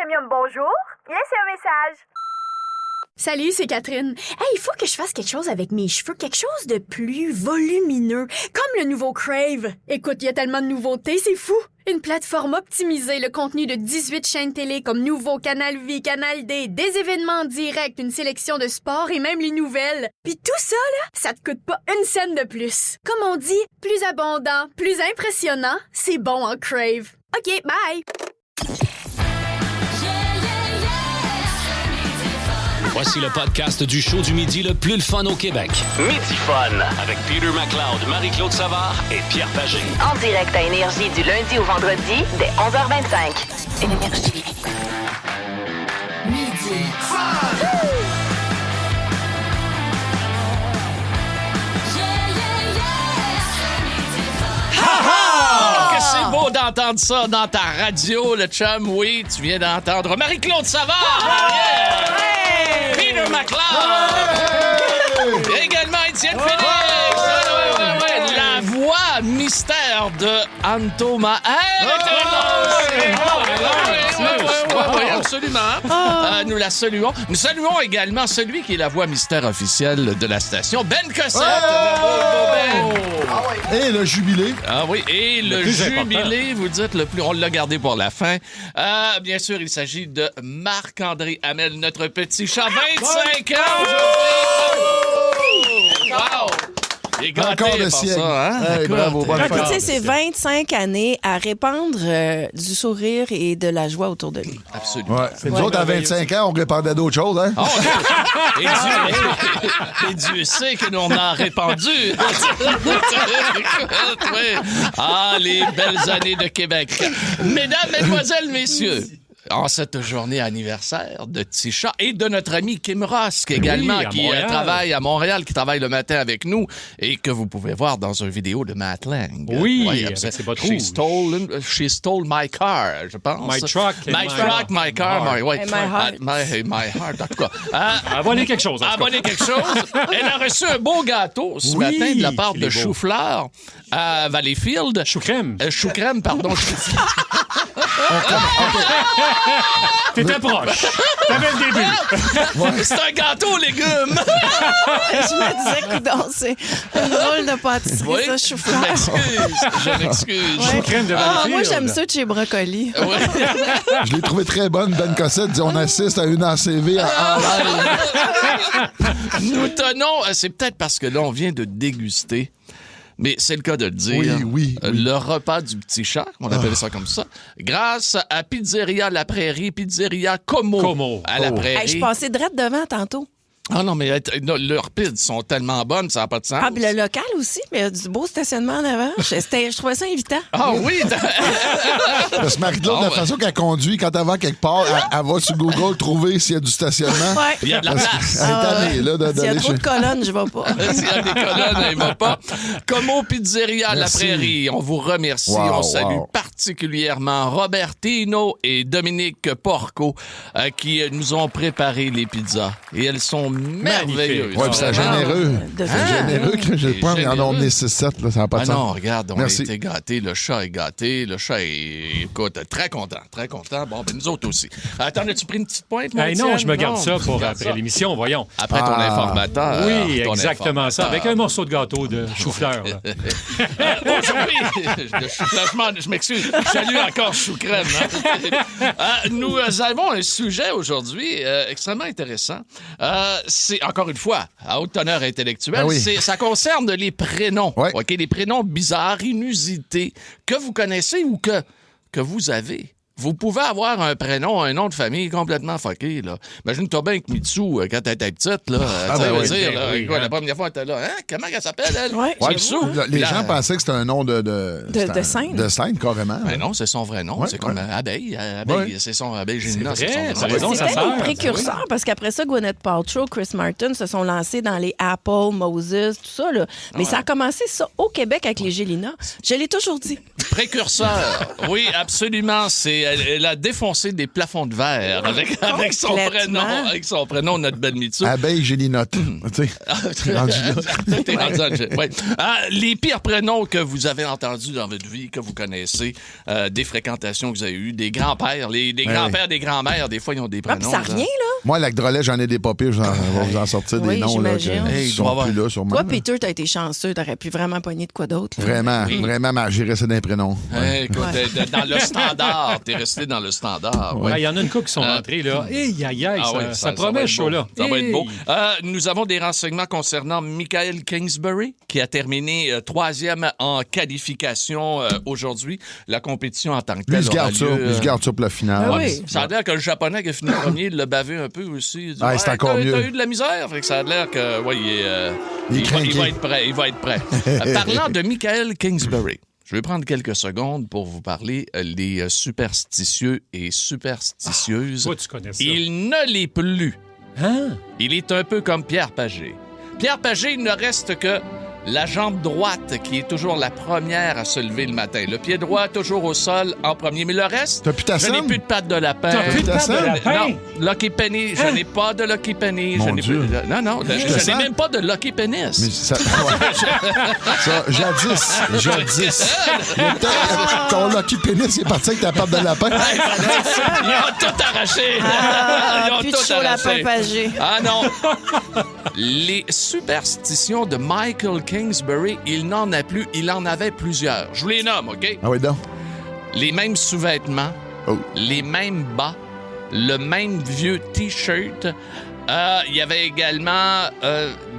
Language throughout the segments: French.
Premium, bonjour. Laissez un message. Salut, c'est Catherine. Hey, il faut que je fasse quelque chose avec mes cheveux, quelque chose de plus volumineux, comme le nouveau Crave. Écoute, il y a tellement de nouveautés, c'est fou. Une plateforme optimisée, le contenu de 18 chaînes télé comme Nouveau, Canal Vie, Canal D, des événements en direct, une sélection de sports et même les nouvelles. Puis tout ça, là, ça te coûte pas une scène de plus. Comme on dit, plus abondant, plus impressionnant, c'est bon en Crave. OK, bye! Voici le podcast du show du midi le plus le fun au Québec. Midi Fun avec Peter McLeod, Marie-Claude Savard et Pierre Pagé. En direct à Énergie du lundi au vendredi dès 11h25. Énergie. Midi Fun! C'est beau d'entendre ça dans ta radio, le chum. Oui, tu viens d'entendre Marie-Claude Savard. Yeah! Peter McLeod. Et également Étienne Félix. La voix mystère de Antoma. Oui, absolument. Nous la saluons. Nous saluons également celui qui est la voix mystère officielle de la station, Ben Cossette. Et le jubilé. Ah oui, et le jubilé, vous dites le plus. On l'a gardé pour la fin. Bien sûr, il s'agit de Marc-André Hamel, notre petit chat, 25 ans aujourd'hui. Wow! Il est gâté Encore de par siècle. ça, hein? Hey, bravo, bonne Tu fête. sais, c'est 25 années à répandre du sourire et de la joie autour de lui. Absolument. Ouais. Nous autres, à 25 ans, on répandait d'autres choses, hein? Oh, et Dieu sait que nous on a répandu. Ah, les belles années de Québec. Mesdames, mesdemoiselles, messieurs, en cette journée anniversaire de Tisha et de notre ami Kim Ross, également, qui travaille à Montréal, qui travaille le matin avec nous et que vous pouvez voir dans une vidéo de Matt Lang. Oui, avec ses bottes rouges. She stole my car, je pense. My truck. My car. And my heart. My heart, en tout cas. Elle a volé quelque chose. Elle a reçu un beau gâteau ce matin de la part de Chou-Fleur à Valleyfield. Chou-crème. Chou-crème, pardon. T'étais proche. T'avais le début. C'est un gâteau aux légumes. Je me disais, coudonc, c'est une drôle de pâtisserie, Oui, ça, chou-fleur. Je m'excuse. Chou-crème de Valleyfield. Moi, j'aime ça de chez Brocoli. Je l'ai trouvé très bonne. Ben Cossette dit on assiste à une ACV en live. Nous tenons, c'est peut-être parce que là, on vient de déguster. Mais c'est le cas de le dire. Oui. Le repas du petit chat, on appelle ça comme ça, grâce à Pizzeria La Prairie, Pizzeria Como. À La Prairie. Hey, je passais direct devant tantôt. Ah non, mais leurs pizzas sont tellement bonnes, ça n'a pas de sens. Ah, puis le local aussi, mais il y a du beau stationnement en avant. Je trouvais ça invitant. Ah oui! Parce que Marie-Claude, de la façon qu'elle conduit, quand elle va quelque part, elle va sur Google trouver s'il y a du stationnement. Ouais. Il y a de la place. Elle est tannée, là, S'il y a trop de colonnes, je vais pas. S'il y a des colonnes, elle va pas. Como Pizzeria La Prairie, on vous remercie. Wow, on salue particulièrement Robertino et Dominique Porco qui nous ont préparé les pizzas. Et elles sont merveilleuses. Oui, puis c'est généreux. De C'est généreux que je prends, mais en généreux. ont des 6-7, là, ça n'a pas de Ah sens. non, regarde, on Merci. a été gâtés. Le chat est gâté. Le chat est, écoute, très content. Très content. Bon, ben nous autres aussi. Attends, as-tu pris une petite pointe, mon Hey, non, Étienne? je me garde ça tu pour gardes après ça. l'émission, voyons. Après ton informateur. Oui, ton exactement ça. Avec un morceau de gâteau de chou-fleur. là. Aujourd'hui, je m'excuse, je salue encore Chou-Crème. Nous avons un sujet aujourd'hui extrêmement intéressant. C'est, encore une fois, à haute teneur intellectuelle, Ah oui. ça concerne les prénoms. Ouais. OK, les prénoms bizarres, inusités, que vous connaissez ou que vous avez. Vous pouvez avoir un prénom, un nom de famille complètement fucké, là. Imagine-toi bien que Mitsu, quand t'étais petite, là, tu sais, ben veut oui, dire, là, oui, quoi, hein. la première fois, t'es là, hein? Comment elle s'appelle, elle? Ouais, Mitsu. Les Là, gens pensaient que c'était un nom de scène. De scène, carrément. Ben non, c'est son vrai nom. Ouais, c'est comme ouais. Abeille. Ouais. C'est son Abeille Gélina. C'est vrai, son t'as raison, ça C'était sert. les précurseurs, parce qu'après ça, Gwyneth Paltrow, Chris Martin se sont lancés dans les Apple, Moses, tout ça. Là. Mais ça a commencé ça au Québec avec les Gélina. Je l'ai toujours dit. Précurseur. Oui, absolument. C'est elle a défoncé des plafonds de verre avec son prénom. Avec son prénom, notre belle Mitsu. Abeille, j'ai les notes. Tu sais, rendu là. T'es rendu là. Ouais. Les pires prénoms que vous avez entendus dans votre vie, que vous connaissez, des fréquentations que vous avez eues, des grands-pères, des grands-pères, des grands-mères, des fois, ils ont des prénoms. Ça rien, là? Moi, Lac Drolet, j'en ai des papiers. Je vais vous en sortir des noms là, qui sont plus là, sûrement. Toi, Peter, t'as été chanceux. T'aurais pu vraiment pogner de quoi d'autre. Vraiment, vraiment, j'ai resté dans les prénoms. Ouais. Écoute, dans le standard. T'es resté dans le standard. Il y en a une couple qui sont rentrés, là. Ça promet chaud, là. Ça va être beau. Nous avons des renseignements concernant Michael Kingsbury, qui a terminé 3e en qualification aujourd'hui. La compétition en tant que telle Lui, il se garde ça pour la finale. Ah oui. Ça a l'air que le Japonais qui a fini premier, il l'a bavé un peu aussi. Il dit, c'est encore mieux. T'as eu de la misère. Fait que ça a l'air que, il va être prêt. Il va être prêt. Parlant de Michael Kingsbury, je vais prendre quelques secondes pour vous parler des superstitieux et superstitieuses. Toi, tu connais ça. Il ne l'est plus. Hein? Il est un peu comme Pierre Pagé. Pierre Pagé, il ne reste que la jambe droite qui est toujours la première à se lever le matin. Le pied droit toujours au sol en premier. Mais le reste, T'as plus ta je n'ai scène? plus de pattes de lapin. T'as plus de pattes de lapin? Non, Lucky Penny, je n'ai pas de Lucky Penny. Mon Je n'ai Dieu. plus... Non, je sens. n'ai même pas de Lucky Penis. Mais ça, ça, jadis. Ton Lucky Pénis est parti avec ta patte de lapin. Ils ont tout arraché. Ils ont Plus de tout chaud lapin arraché. pagé. Ah non. Les superstitions de Michael Kingsbury, il n'en a plus. Il en avait plusieurs. Je vous les nomme, OK? Ah oui, donc. Les mêmes sous-vêtements, Oh. les mêmes bas, le même vieux T-shirt. Il y avait également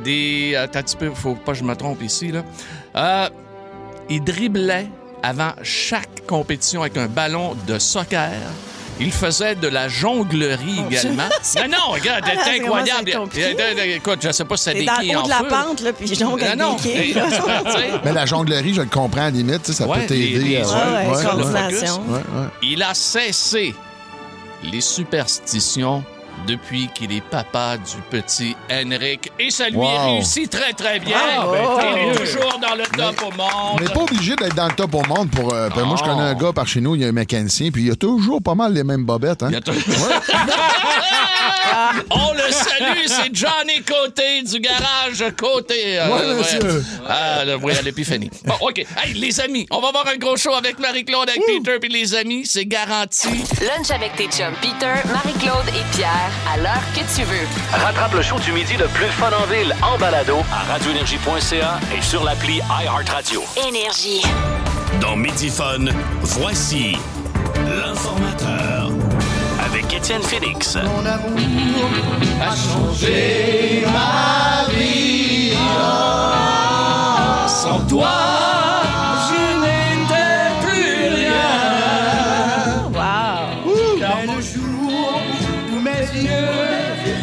des... Attends un petit peu, faut pas que je me trompe ici, là. Il driblait avant chaque compétition avec un ballon de soccer. Il faisait de la jonglerie également. Non, regarde, c'est incroyable. Écoute, je sais pas si c'est T'es des dans quilles le haut en de la feu. pente, là, puis jongle avec Non, des quilles, là. tu sais. Mais la jonglerie, je le comprends à la limite. Tu sais, ça Ouais, peut t'aider. les- coordination. Ouais. Il a cessé les superstitions depuis qu'il est papa du petit Henrik. Et ça lui réussit très, très bien. Il est toujours dans le top au monde. Mais pas obligé d'être dans le top au monde pour. Moi, je connais un gars par chez nous, il y a un mécanicien, puis il a toujours pas mal les mêmes bobettes. Hein? Il y a tout- On le salue, c'est Johnny Côté du garage Côté. monsieur. À l'épiphanie. Bon, OK. Hey, les amis, on va avoir un gros show avec Marie-Claude, avec Peter, puis les amis, c'est garanti. Lunch avec tes chums Peter, Marie-Claude et Pierre à l'heure que tu veux. Rattrape le show du midi le plus fun en ville en balado à radioénergie.ca et sur l'appli iHeartRadio. Énergie. Dans Midi Fun, voici l'informateur. Avec Étienne Félix. Sans toi, je n'étais plus rien. Wow. Car le jour où mes yeux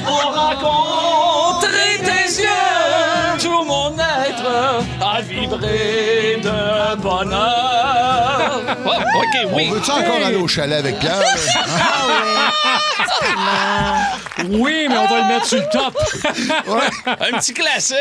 ont rencontré tes yeux, tout mon être a vibré de bonheur. Oh, OK, oui. On veut-tu encore aller au chalet avec Pierre? Oui, mais on va le mettre sur le top. Un petit classique.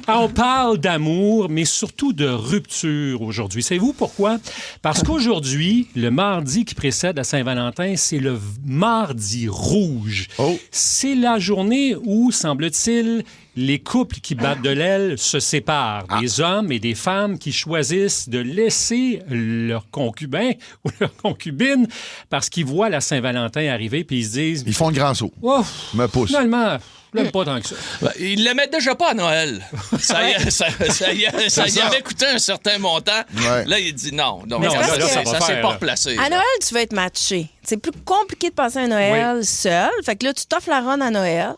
On parle d'amour, mais surtout de rupture aujourd'hui. Savez-vous pourquoi? Parce qu'aujourd'hui, le mardi qui précède la Saint-Valentin, c'est le mardi rouge. Oh. C'est la journée où, semble-t-il, les couples qui battent de l'aile se séparent. Des hommes et des femmes qui choisissent de laisser leur concubin ou leur concubine parce qu'ils voient la Saint-Valentin arriver puis ils se disent... Ils font le grand saut. Oh, Me pousse. finalement, je l'aime pas tant que ça. Ben, il l'aimait déjà pas à Noël. Ça y avait coûté un certain montant. Ouais. Là, il dit non. Donc, Non, ça, là, ça, ça va s'est faire, pas là. replacé. À Noël, tu vas être matché. C'est plus compliqué de passer un Noël seul. Fait que là, tu t'offres la run à Noël.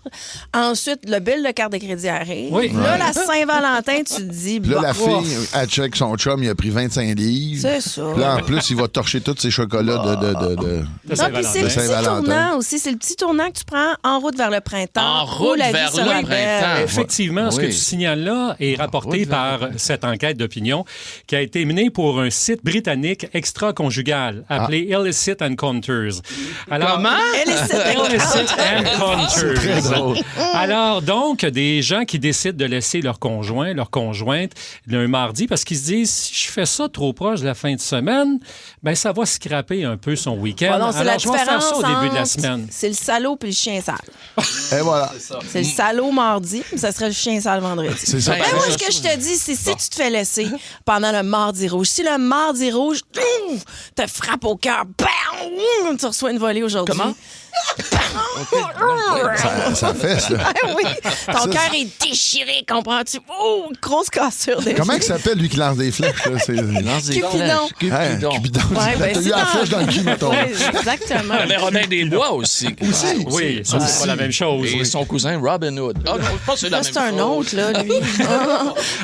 Ensuite, le bill de carte de crédit arrive. Oui. Là, la Saint-Valentin, tu te dis... Puis là, bon, la fille, elle check son chum, il a pris 25 livres. C'est ça. Puis là, en plus, il va torcher tous ses chocolats de... De Non, puis c'est le Saint-Valentin. petit Saint-Valentin. tournant aussi. C'est le petit tournant que tu prends en route vers le printemps. En route la vie vers sera le belle. printemps. Effectivement, ce que Oui. tu signales là est rapporté route vers par cette enquête d'opinion qui a été menée pour un site britannique extra-conjugal appelé Illicit Encounters. Alors, Comment? Illicit Très Encounters. drôle. Alors, donc, des gens qui décident de laisser leur conjoint, leur conjointe, un mardi parce qu'ils se disent, si je fais ça trop proche de la fin de semaine, ben ça va scraper un peu son week-end. Bon, non, c'est Alors, la je vais faire différence ça au début de la entre- semaine. C'est le salaud puis le chien sale. Et voilà. C'est le salaud mardi, puis ça serait le chien sale vendredi. C'est ça. Ben, Ben, moi, ça, ce que je te dis, c'est si tu te fais laisser pendant le mardi rouge, si le mardi rouge te frappe au cœur, bam, tu reçois une volée aujourd'hui. Comment? Ça fait, ça. Ah oui, ton cœur est déchiré, comprends-tu? Oh, une grosse cassure déjà. Comment il s'appelle, lui, qui lance des flèches? Là? C'est... Lance des Cupidon. flèches. Hein, Cupidon. Cupidon. Ouais, ben, T'as c'est eu la dans- flèche dans le cul, mettons. Ouais, exactement. Mais Robin des Bois aussi. Oui, ça, c'est pas la même chose. Et oui. son cousin Robin Hood. Ah non, je pense que c'est la Ça, même c'est un chose. autre, là, lui.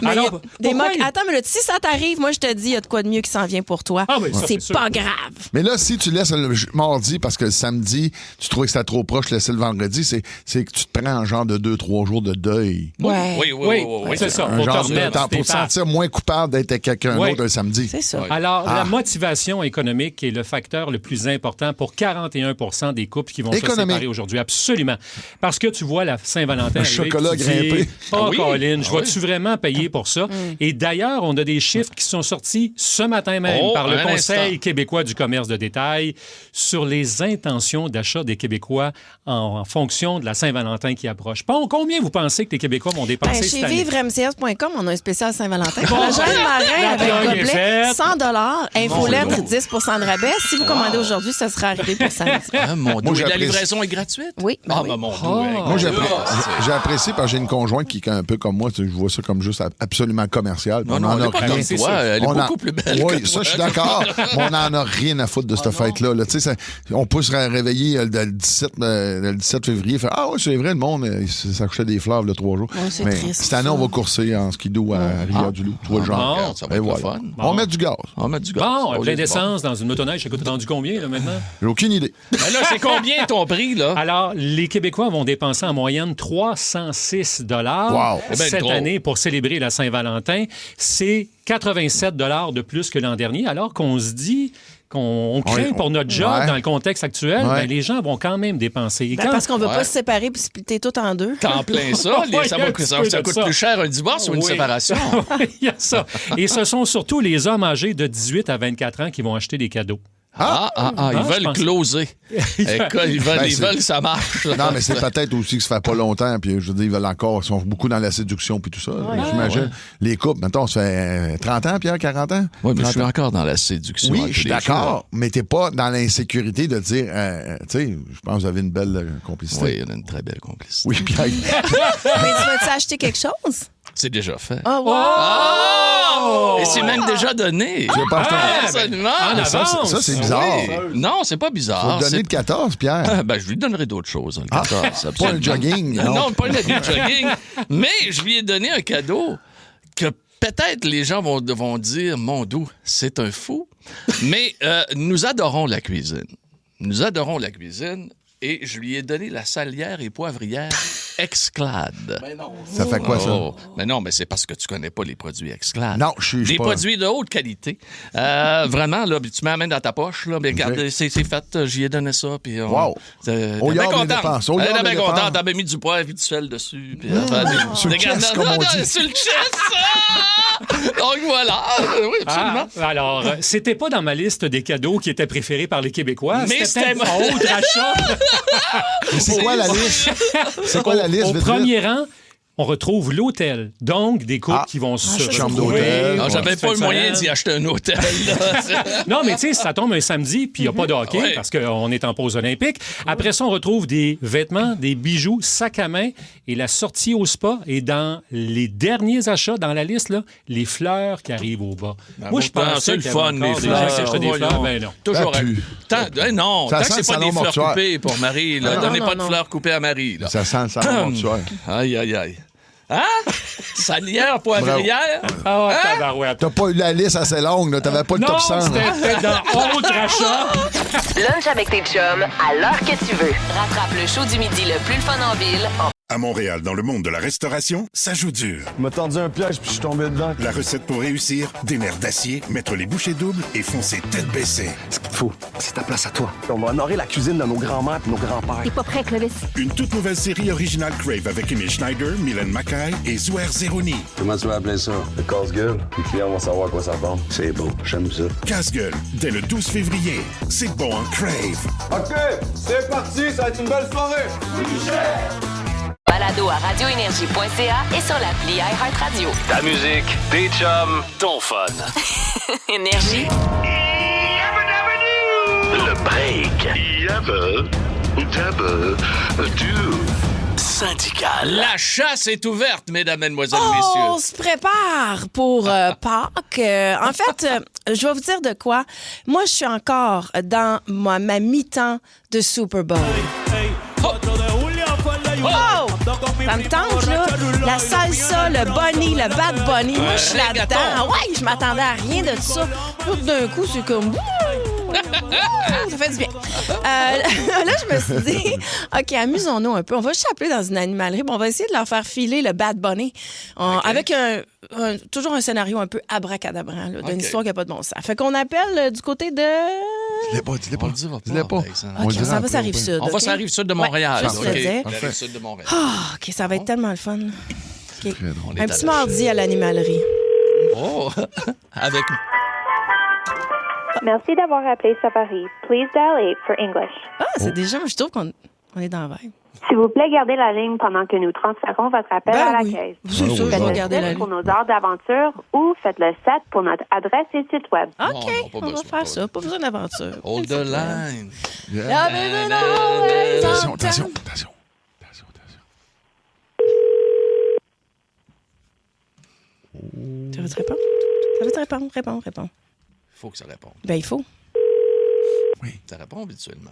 Mais Alors, il y a des pourquoi mocs. il- Attends, mais là, si ça t'arrive, moi, je te dis, il y a de quoi de mieux qui s'en vient pour toi. Ah oui, ça, c'est c'est sûr. pas grave. Mais là, si tu laisses le mardi parce que le samedi, tu trouvais que c'était trop proche de laisser le vendredi, c'est que tu te prends un genre de 2-3 jours de deuil. Ouais. Oui, c'est ça. Un Pour genre te de remettre temps tes pour te pattes. sentir moins coupable d'être avec quelqu'un Oui. d'autre le samedi. C'est ça. Alors, la motivation économique est le facteur le plus important pour 41 des couples qui vont se Économique. séparer aujourd'hui. Absolument. Parce que tu vois la Saint-Valentin Un arriver, chocolat puis tu dis, grimpé. Oh, Oui. Colin, je Ah vais-tu vraiment payer pour ça? Et d'ailleurs, on a des chiffres qui sont sortis ce matin même Oh, par le un Conseil instant. québécois du commerce de détail sur les intentions d'achat des Québécois en fonction de la Saint-Valentin qui approche. Bon, combien vous pensez que les Québécois vont dépenser Ben, cette chez année? vivremcs.com, on a un spécial Saint-Valentin. Bon, La Jeanne Marin la avec blague est gobelet, faite. 100 infolettre, 10 de rabais. Si vous commandez aujourd'hui, ça sera arrivé pour samedi. Ah, mon Dieu, j'ai la apprécié. livraison est gratuite? Oui, ben Ah, oui. ben, mon Dieu. Moi, j'ai apprécié parce que j'ai une conjointe qui est un peu comme moi. Tu sais, je vois ça comme juste absolument commercial. Non, On non, en elle a est pas rien. comme toi. Elle est On beaucoup plus belle Oui, que ça, toi. je suis d'accord. Mais on n'en a rien à foutre de cette fête-là. Là. Tu sais, on peut se réveiller le 17 février et faire ah oui, c'est vrai, le monde, il s'achetait des fleurs le 3 jours. Ouais, c'est Mais triste, cette année, on va courser en skidoo à Rivière-du-Loup. Tu vois le genre. Regarde, ça va Et être le voilà. fun. On met du gaz. On va mettre du gaz. Bon, Au lieu plein du d'essence dans une motoneige, ça coûte rendu combien là, maintenant? J'ai aucune idée. bon. Ben là, c'est combien ton prix, là? Alors, les Québécois vont dépenser en moyenne 306 Wow. C'est bien cette trop. année pour célébrer la Saint-Valentin. C'est 87 de plus que l'an dernier, alors qu'on se dit qu'on craint Ouais, pour notre job ouais. dans le contexte actuel, Ouais. ben, les gens vont quand même dépenser. Et Ben, quand- parce qu'on veut Ouais. pas se séparer puis splitter tout en deux. T'en plein ça? Ouais, Ça il y a un va- petit ça peu de coûte ça. plus cher un divorce ou une Oui. séparation? Il y a ça. Et ce sont surtout les hommes âgés de 18 à 24 ans qui vont acheter des cadeaux. Ils je veulent pense- closer. Écoute, ils Ben, veulent c'est- que ça marche. Non, mais c'est peut-être aussi que ça fait pas longtemps, puis je veux dire, ils veulent encore, ils sont beaucoup dans la séduction puis tout ça. J'imagine. Les couples, maintenant, ça fait 30 ans, Pierre, 40 ans? Oui, mais je 30 suis ans. encore dans la séduction. Oui, à je tous suis les d'accord, mais t'es pas dans l'insécurité de dire, tu sais, je pense que vous avez une belle jours. complicité. Oui, il y a une très belle complicité. Oui, Pierre. Mais tu vas-tu acheter quelque chose? C'est déjà fait. Oh, wow! Oh! Et c'est même déjà donné. Tu veux pas acheter un- Absolument. En Ça, avance. ça, c'est bizarre. Oui. Non, c'est pas Faut bizarre. te donner C'est- le 14, Pierre. Ben, je lui donnerai d'autres choses. Le 14, Pas un absolument. jogging. Non, pas un habit de jogging. Mais je lui ai donné un cadeau que peut-être les gens vont dire, mon doux, c'est un fou. Mais nous adorons la cuisine. Nous adorons la cuisine. Et je lui ai donné la salière et poivrière Exclad. Ça fait quoi, ça? Oh. Mais non, mais c'est parce que tu connais pas les produits Exclad. Non, je suis Des pas... produits de haute qualité. Vraiment, là, puis tu mets la main dans ta poche, là, mais regarde, c'est fait, j'y ai donné ça, puis... Wow. Au bien yard des contente. dépenses, au Elle yard était des bien contente, dépenses. t'avais mis du poivre et du sel dessus, puis... Sur le chest, comme on dit. Sur le chest, Donc voilà, oui, absolument. Alors, c'était pas dans ma liste des cadeaux qui étaient préférés par les Québécois. Mais c'était c'était- un autre achat. Mais c'est quoi la liste? C'est quoi la liste? Au vite, vite? premier rang, on retrouve l'hôtel. Donc, des couples qui vont se chambre retrouver. d'hôtel. Non, j'avais Ouais. pas le moyen d'y acheter un hôtel. là. Non, mais tu sais, ça tombe un samedi, puis il n'y a pas de hockey Ouais. parce qu'on est en pause olympique. Après ça, on retrouve des vêtements, des bijoux, sacs à main et la sortie au spa. Et dans les derniers achats, dans la liste, là, les fleurs qui arrivent au bas. Moi, je pourtant, pensais c'est le qu'il y avait fun, encore les des fleurs. gens qui achetaient des Voyons. fleurs. Ben non. Toujours. Ça pue. Non, Ça tant sent que c'est le pas salon des fleurs mortuaire. coupées pour Marie. Là. Non, Donnez non, pas de non. fleurs coupées à Marie. Là. Ça sent le salon mortuaire. Aïe, aïe, aïe. Hein? Salière, poivrière? Ah, tabarouette. T'as pas eu la liste assez longue, là. T'avais pas le Non, top 100. c'était là. peut-être dans autre achat. Lunch avec tes chums à l'heure que tu veux. Rattrape le show du midi le plus le fun en ville en À Montréal, dans le monde de la restauration, ça joue dur. Il m'a tendu un piège puis je suis tombé dedans. La recette pour réussir, des nerfs d'acier, mettre les bouchées doubles et foncer tête baissée. Ce qu'il te faut, c'est ta place à toi. On va honorer la cuisine de nos grands-mères et nos grands-pères. T'es pas prêt, Clovis? Une toute nouvelle série originale Crave avec Emile Schneider, Mylène Mackay et Zouer Zeroni. Comment tu vas appeler ça? Le casse-gueule. Les clients vont savoir à quoi ça ressemble. C'est beau, j'aime ça. Casse-gueule, dès le 12 février. C'est bon en Crave. OK, c'est parti, ça va être une belle soirée. Balado à radioénergie.ca et sur l'appli iHeartRadio. Ta musique, tes chums, ton fun. Énergie. Le break. Syndical. La chasse est ouverte, mesdames, mesdemoiselles, On messieurs. se prépare pour Pâques. En fait, je vais vous dire de quoi. Moi, je suis encore dans ma mi-temps de Super Bowl. Oh! Ça me tente, là. La salsa, le bunny, le bad bunny. Moi, je suis là-dedans. Ouais, je m'attendais à rien de ça. Tout d'un coup, c'est comme... Ça fait du bien. Là, je me suis dit, OK, amusons-nous un peu. On va juste appeler dans une animalerie. Bon, on va essayer de leur faire filer le Bad Bunny avec toujours un scénario un peu abracadabrant, d'une histoire qui n'a pas de bon sens. Fait qu'on appelle du côté de... Dis-le pas. On le dira pas, Dis-le pas. par exemple. OK, on s'en va sur la Rive-Sud. On va sur la Rive-Sud de Montréal. Ouais, juste le dire. La Rive-Sud de Montréal. Ah, OK, ça va être tellement le fun. OK. On est Un à petit la- mardi à l'animalerie. Oh! Avec... Merci d'avoir appelé Safari. Please dial 8 for English. Ah, c'est déjà, je trouve qu'on est dans la vibe. S'il vous plaît, gardez la ligne pendant que nous transférons votre appel à la oui. caisse. C'est sûr, je Faites vais le garder la 6 pour ligne. nos heures d'aventure ou faites le 7 pour notre adresse et site web. OK, non, pas on va besoin, faire ça. Pas besoin d'aventure. Hold the line. Attention. Tu veux te répondre? Ça veut te répondre? Réponds. Il faut que ça réponde. Ben, il faut. Ça répond habituellement.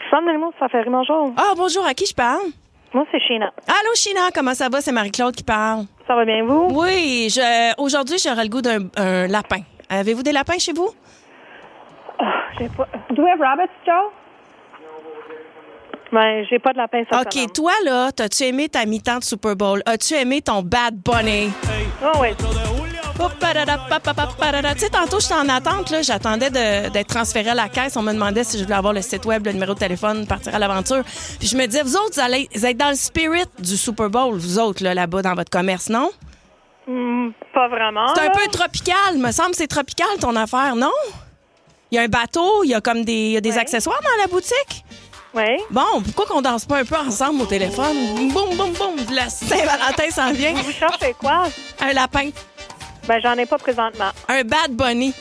Somme de l'humour Safari, bonjour. Ah, bonjour, à qui je parle? Moi, c'est Sheena. Allô, China, comment ça va? C'est Marie-Claude qui parle. Ça va bien, vous? Oui, aujourd'hui, j'aurais le goût d'un lapin. Avez-vous des lapins chez vous? J'ai pas... Do we have rabbits, Joe? Ben, j'ai pas de lapin cette semaine. OK, toi, là, t'as-tu aimé ta mi-temps de Super Bowl? As-tu aimé ton Bad Bunny? Oh, oui. Tu sais, tantôt, j'étais en attente, là. J'attendais d'être transférée à la caisse. On me demandait si je voulais avoir le site web, le numéro de téléphone, partir à l'aventure. Puis je me disais, vous autres, vous êtes dans le spirit du Super Bowl, vous autres, là-bas, dans votre commerce, non? Pas vraiment. C'est un là. peu tropical. Me semble que c'est tropical, ton affaire, non? Il y a un bateau, il y a comme des accessoires dans la boutique. Oui. Bon, pourquoi qu'on danse pas un peu ensemble au téléphone? Boum, boum, boum. La Saint-Valentin s'en vient. Vous cherchez quoi? Un lapin. Ben, j'en ai pas présentement. Un Bad Bunny.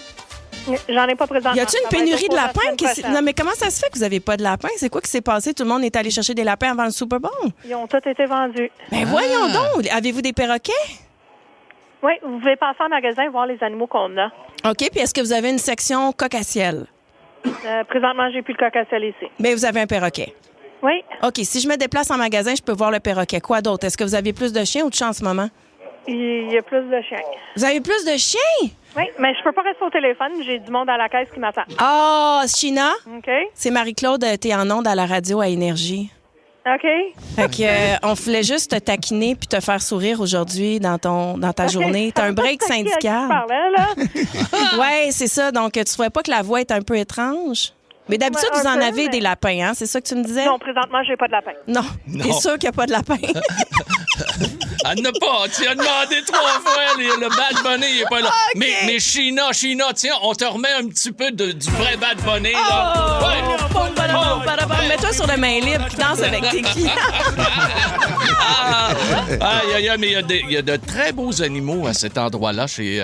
J'en ai pas présentement. Y a-tu une Ça va être pénurie pour de la lapins? semaine prochaine. Non, mais comment ça se fait que vous avez pas de lapins? C'est quoi qui s'est passé? Tout le monde est allé chercher des lapins avant le Super Bowl? Ils ont tous été vendus. Ben voyons donc. Avez-vous des perroquets? Oui, vous pouvez passer en magasin et voir les animaux qu'on a. OK, puis est-ce que vous avez une section coq à ciel? Présentement, j'ai plus le coq à ciel ici. Ben vous avez un perroquet. Oui. OK, si je me déplace en magasin, je peux voir le perroquet. Quoi d'autre? Est-ce que vous avez plus de chiens ou de chats en ce moment? Il y a plus de chiens. Vous avez plus de chiens? Oui, mais je peux pas rester au téléphone. J'ai du monde à la caisse qui m'attend. Ah, China? OK? C'est Marie-Claude, t'es en onde à la radio à Énergie. OK? Fait que, on voulait juste te taquiner puis te faire sourire aujourd'hui dans ta journée. T'as un break C'est qui syndical. parlait, là? Oui, c'est ça. Donc, tu trouvais pas que la voix est un peu étrange? Mais d'habitude, Ouais, vous un en peu, avez mais- des lapins, hein? C'est ça que tu me disais? Non, présentement, j'ai pas de lapin. Non. T'es sûr qu'il n'y a pas de lapin? Elle n'a pas. Tu as demandé 3 fois. Le Bad Bunny, il est pas là. OK. Mais China, tiens, on te remet un petit peu du vrai Bad Bunny, Oh! là. Ouais. Pom, badabam, badabam. Mets-toi sur le main libre puis danse avec tes clients. Mais il y a de très beaux animaux à cet endroit-là, chez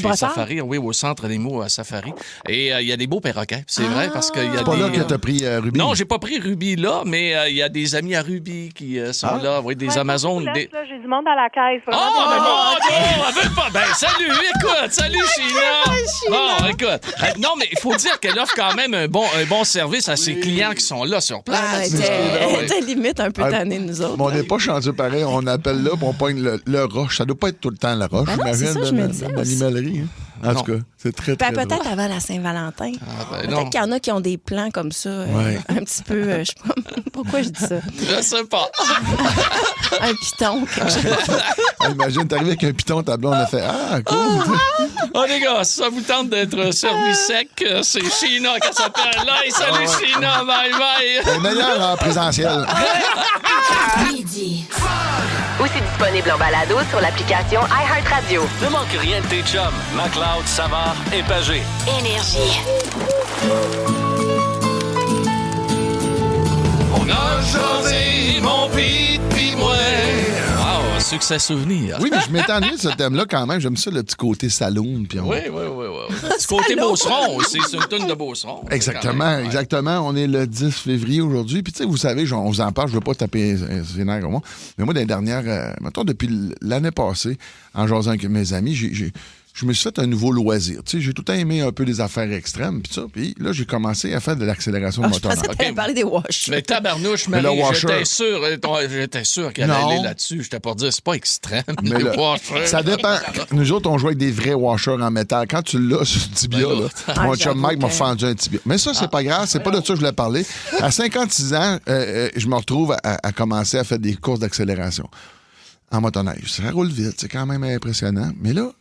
Brossard? Safari. Oui, au centre animaux à Safari. Et il y a des beaux perroquets. C'est vrai, parce qu'il y a C'est pas des... là que t'as pris Ruby? Non, j'ai pas pris Ruby là, mais il y a des amis à Ruby qui sont là. Oui, des Amazones. Là, Des... j'ai du monde à la caisse. Oh, Vraiment, pour le monde. non, elle veut pas. Ben, salut, écoute, salut, China. Bon, écoute. Non, mais il faut dire qu'elle offre quand même un bon service à ses clients qui sont là sur place. T'es limite un peu tanné, nous autres. Mais on n'est pas chanceux pareil. On appelle là, puis on pogne le roche. Ça doit pas être tout le temps le roche, Ben non, c'est j'imagine, ça, je me de disais aussi. l'animalerie. Hein. En tout cas, c'est très, très drôle. Peut-être avant la Saint-Valentin. Ben non. Peut-être qu'il y en a qui ont des plans comme ça, un petit peu... je sais pas pourquoi je dis ça. Je sais pas. Un piton, quelque chose. Imagine, t'arrives avec un piton, ta blonde, on a fait « Ah, cool! » Oh, les gars, si ça vous tente d'être servi sec, c'est Sheena qui s'appelle. Là, salut Sheena, bye bye. C'est meilleur en présentiel. Midi. Aussi disponible en balado sur l'application iHeartRadio. Ne manque rien de tes chums, McLeod, Savard et Pagé. Énergie. On a jasé, mon Pete pis moi. Wow, un succès souvenir. Oui, mais je m'étais ennuyé de ce thème-là quand même. J'aime ça, le petit côté saloon. Puis Oui. Du côté Beauceron aussi, c'est une toune de Beauceron. Exactement. On est le 10 février aujourd'hui. Puis, tu sais, vous savez, on vous en parle, je veux pas taper ses nerfs comme moi. Mais moi, dans les dernières, mettons, depuis l'année passée, en jasant avec mes amis, je me suis fait un nouveau loisir. Tu sais, j'ai tout le temps aimé un peu les affaires extrêmes, puis ça. Puis là, j'ai commencé à faire de l'accélération de moteur. Je pensais que t'allais parler des washers. Mais tabarnouche, Marie, j'étais sûr qu'elle allait aller là-dessus. J'étais pour dire, c'est pas extrême, mais les là, washers. Ça dépend. Nous autres, on joue avec des vrais washers en métal. Quand tu l'as sur le tibia, mon chum Mike m'a fendu un tibia. Mais ça, c'est pas grave. C'est pas de ça que je voulais parler. À 56 ans, je me retrouve à commencer à faire des courses d'accélération en motoneige. Ça roule vite. C'est quand même impressionnant. Mais là,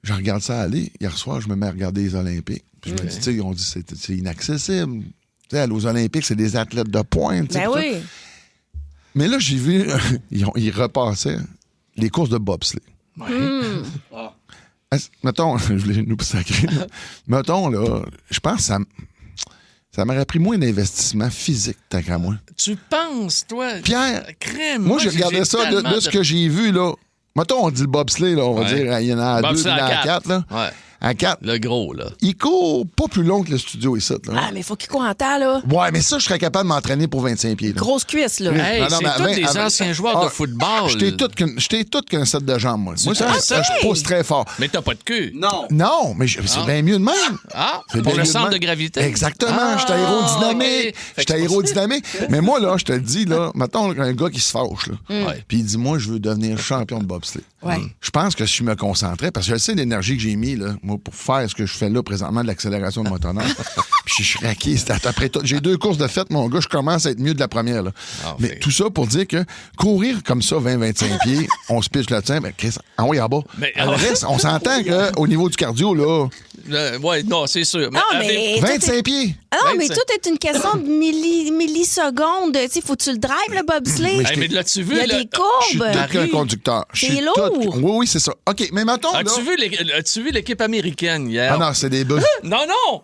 je regarde ça aller. Hier soir, je me mets à regarder les Olympiques. Puis je me dis, tu sais, on dit c'est inaccessible. Tu sais, aller aux Olympiques, c'est des athlètes de pointe. Ben oui. Mais là, j'ai vu, ils repassaient les courses de bobsleigh. Mettons, je voulais nous sacrer. Mettons, là, je pense que ça m'aurait pris moins d'investissement physique, tant qu'à moi. Tu penses, toi? Pierre, crème. Moi, j'ai regardé ça de ce que j'ai vu, là. Mettons, on dit le bobsleigh, là, on va dire, il y en a à 2, il y en a à 4, là. Ouais. À 4. Le gros, là. Il court pas plus long que le studio ici, là. Ah, mais il faut qu'il court en temps, là. Ouais, mais ça, je serais capable de m'entraîner pour 25 pieds, là. Grosse cuisse, là. Hey, c'est tous des anciens joueurs de football. J'étais tout qu'un set de jambes, moi. Moi, je pousse très fort. Mais t'as pas de queue. Non, mais c'est bien mieux de même. Ah, pour le centre de gravité. Exactement. J'étais aérodynamique. J'étais aérodynamique. Mais moi, là, je te le dis, là, mettons un gars qui se fâche, là. Puis il dit, moi, je veux devenir champion de bobsleigh. Je pense que si je me concentrais, parce que je sais l'énergie que j'ai mis, là, moi, pour faire ce que je fais là présentement de l'accélération de motoneige. Puis je suis raqué. Après tout, j'ai 2 courses de fête, mon gars, je commence à être mieux de la première. Là. Mais tout ça pour dire que courir comme ça, 20-25 pieds, on se pitche là-dessus, ben Chris, en bas. Mais le reste, on s'entend qu'au niveau du cardio, là. Oui, non, c'est sûr. Non, mais 25 pieds. Ah non, mais tout est une question de millisecondes. Tu sais, faut que tu le drives, le bobsleigh. Mais l'as-tu vu? Il y a des courbes. Je suis tout qu'un conducteur. C'est lourd. Oui, c'est ça. OK, mais mettons. As-tu vu l'équipe américaine hier? Ah non, c'est des bœufs. Non.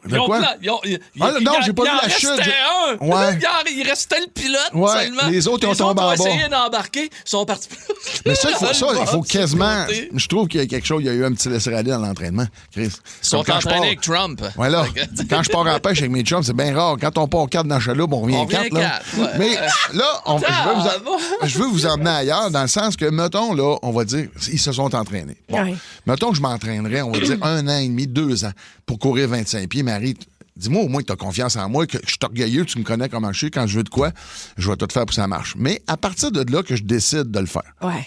Non, j'ai pas vu la chute. Il restait le pilote seulement. Les autres, ils ont tombé en bas. Ils ont essayé d'embarquer, ils sont partis. Mais ça, il faut quasiment. Je trouve qu'il y a quelque chose, il y a eu un petit laisser-aller dans l'entraînement, Chris. Ils sont entraînés avec Trump. Voilà. Quand je pars en pêche avec mes chums, c'est bien rare. Quand on part 4 dans le chaloupe, on revient 4. Là. Mais là, je veux vous emmener ailleurs, dans le sens que, mettons, là, on va dire, ils se sont entraînés. Bon. Mettons que je m'entraînerais, on va dire, 1 an et demi, 2 ans pour courir 25 pieds. Marie, dis-moi au moins que tu as confiance en moi, que je suis orgueilleux, tu me connais comment je suis. Quand je veux de quoi, je vais tout faire pour que ça marche. Mais à partir de là que je décide de le faire. Ouais.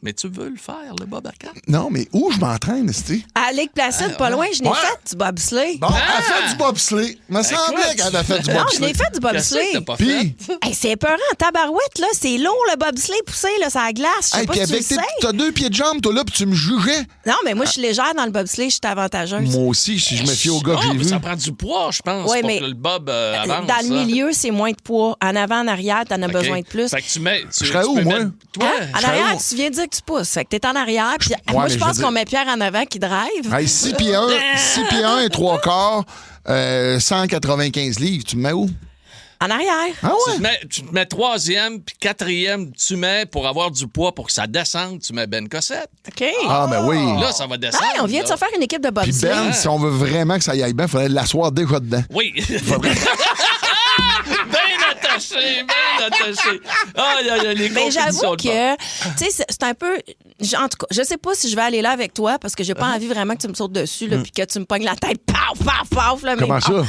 Mais tu veux le faire, le bob à 4? Non, mais où je m'entraîne, c'était? À Lake Placid, pas loin, je n'ai fait du bobsleigh. Bon, elle a fait du bobsleigh. Il me semblait qu'elle a fait du bobsleigh. Non, je n'ai fait du bobsleigh. Puis, c'est épeurant, tabarouette, là. C'est lourd, le bobsleigh poussé, là, ça la glace. Je sais pas si tu le sais. T'as 2 pieds de jambe, toi, là, puis tu me jugeais. Non, mais moi, je suis légère dans le bobsleigh, je suis avantageuse. Moi aussi, si je me fie au gars que j'ai vu. Ça prend du poids, je pense, pour que le bob avance. Dans le milieu, c'est moins de poids. En avant, en arrière, t'en as besoin de plus. Fait que tu mets... Je serais où, moi? En arrière, tu viens de dire que tu pousses. Fait que t'es en arrière. Puis moi, je pense qu'on met Pierre en avant qui drive. Hey, 6 pieds 1 et 3 quarts, 195 livres. Tu me mets où? En arrière. Ah ouais? Tu te mets 3e, puis 4e, tu mets, pour avoir du poids, pour que ça descende, tu mets Ben Cossette. OK. Ah, ben oui. Là, ça va descendre. On vient de se faire une équipe de bobsleigh. Puis Ben, si on veut vraiment que ça y aille bien, il faudrait l'asseoir déjà dedans. Oui. Bien attaché. Mais j'avoue que, tu sais, c'est un peu... En tout cas, je sais pas si je vais aller là avec toi parce que j'ai pas envie vraiment que tu me sautes dessus là, puis que tu me pognes la tête. Paf, paf, paf. Là, comment ça?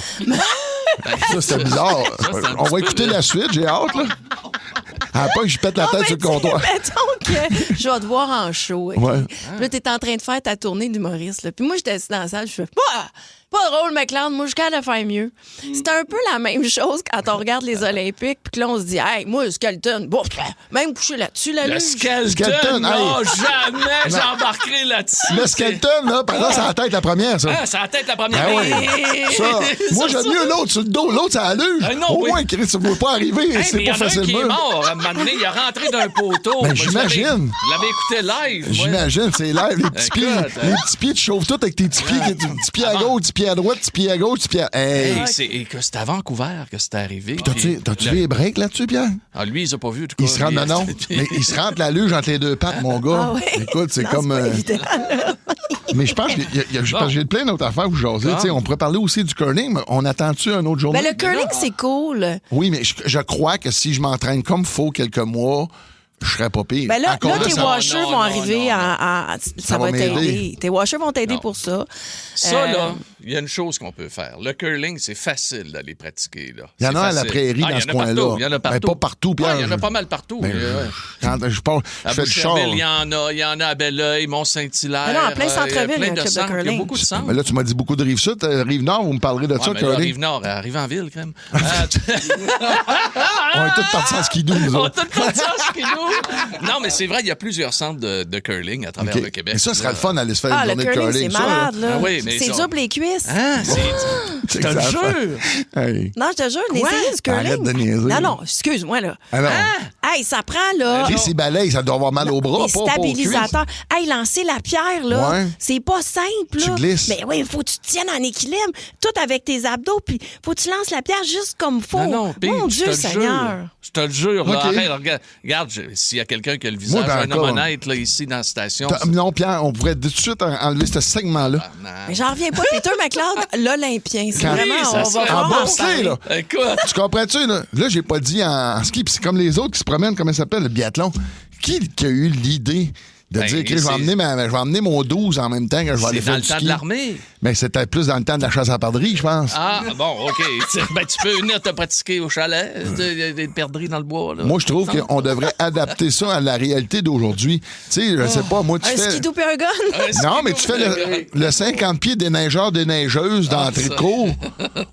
Ça, c'est bizarre. On va écouter la suite, j'ai hâte, là. À pas que je pète la tête sur le comptoir. Mettons que je vais te voir en show. Okay? Ouais. Puis là, t'es en train de faire ta tournée d'humoriste. Là. Puis moi, j'étais assis dans la salle, je fais pas drôle, McLeod, moi, je suis capable de faire mieux. C'est un peu la même chose quand on regarde les Olympiques, puis que là, on se dit, hey, moi, le skeleton, bon, même couché là-dessus, la Le luge. skeleton, non, jamais j'embarquerai là-dessus. Le skeleton, là, par là, c'est la tête la première, ça. Ah, c'est la tête la première. Ah oui. Ça. Moi, j'aime mieux l'autre sur le dos. L'autre, c'est à la luge. Non, au moins, Chris, ça ne va pas arriver. Hey, c'est pas facilement. Il y en a un qui est mort. À un moment donné, il est rentré d'un poteau. Ben, j'imagine. Je l'avais écouté live. J'imagine, c'est live. Les petits pieds, tu chauffes tout avec tes petits pieds. Petits pieds à gauche, petits pieds à droite, petits pieds à gauche, petits pieds à... Hey. C'est à Vancouver que c'est arrivé. T'as-tu vu les breaks là-dessus, Pierre? Ah, lui, il les a pas vus. Il se rentre, non. Mais il se rentre la luge entre les deux pattes, mon gars. Ah ouais. Écoute, c'est comme... Mais je pense que j'ai plein d'autres affaires où jaser. On pourrait parler aussi du curling, mais on attend-tu un autre jour? Ben, le curling, c'est cool. Oui, mais je crois que si je m'entraîne comme faut quelques mois, je serais pas pire. Ben là, tes washers vont arriver ça va t'aider. Tes washers vont t'aider pour ça. Ça, là, il y a une chose qu'on peut faire. Le curling, c'est facile d'aller pratiquer. Là. Il y en a à la prairie dans ce coin-là. Il y en a partout. Mais pas partout, Pierre. Il y en a pas mal partout. Quand je fais du char. Il y en a à Belleuil, Mont-Saint-Hilaire. Mais non, en plein centre-ville, il y a un club de curling. Il y a beaucoup de centres. Mais là, tu m'as dit beaucoup de Rive-Sud. Rive-Nord, vous me parlerez de ça, curling? Rive-Nord, Rive-en-Ville, quand même. On est tous partis en skidoo, nous autres. On est tous partis en skidoo. Non, mais c'est vrai, il y a plusieurs centres de curling à travers le Québec. Mais ça serait le fun d'aller se faire une journée de curling. C'est malade, là. C'est dur pour les cuisses. Je te jure. Non, je te jure, n'essayez du curling. Arrête de niaiser. Non, excuse-moi, là. Hey, ça prend, là... C'est balèze, ça doit avoir mal au bras, pas aux stabilisateurs. Hey, lancer la pierre, là, c'est pas simple, là. Tu glisses. Mais oui, il faut que tu te tiennes en équilibre, tout avec tes abdos, puis faut que tu lances la pierre juste comme faut. Non, mon Dieu Seigneur. Je te le jure, là, arrête, regarde, s'il y a quelqu'un qui a le visage d'un homme honnête, là, ici, dans la station... Non, Pierre, on pourrait tout de suite enlever ce segment-là. Mais j'en reviens pas. Peter McLeod, l'Olympien, c'est vraiment... En bobsleigh, là. Écoute. Tu comprends-tu, là? Là, j'ai pas dit en ski, puis c'est comme les autres qui se promènent, comment ça s'appelle, le biathlon. Qui a eu l'idée de dire que je vais emmener mon 12 en même temps que je vais aller faire du ski? C'est dans le temps de l'armée. Mais c'était plus dans le temps de la chasse à perdrix, je pense. Ah, bon, OK. Ben, tu peux venir te pratiquer au chalet, des perdrix dans le bois. Là. Moi, je trouve qu'on devrait adapter ça à la réalité d'aujourd'hui. Tu sais, je sais pas, moi, tu fais... Un skidoo puis un gun? Non, mais tu fais le 50 pieds des neigeurs, des neigeuses d'entrée de cours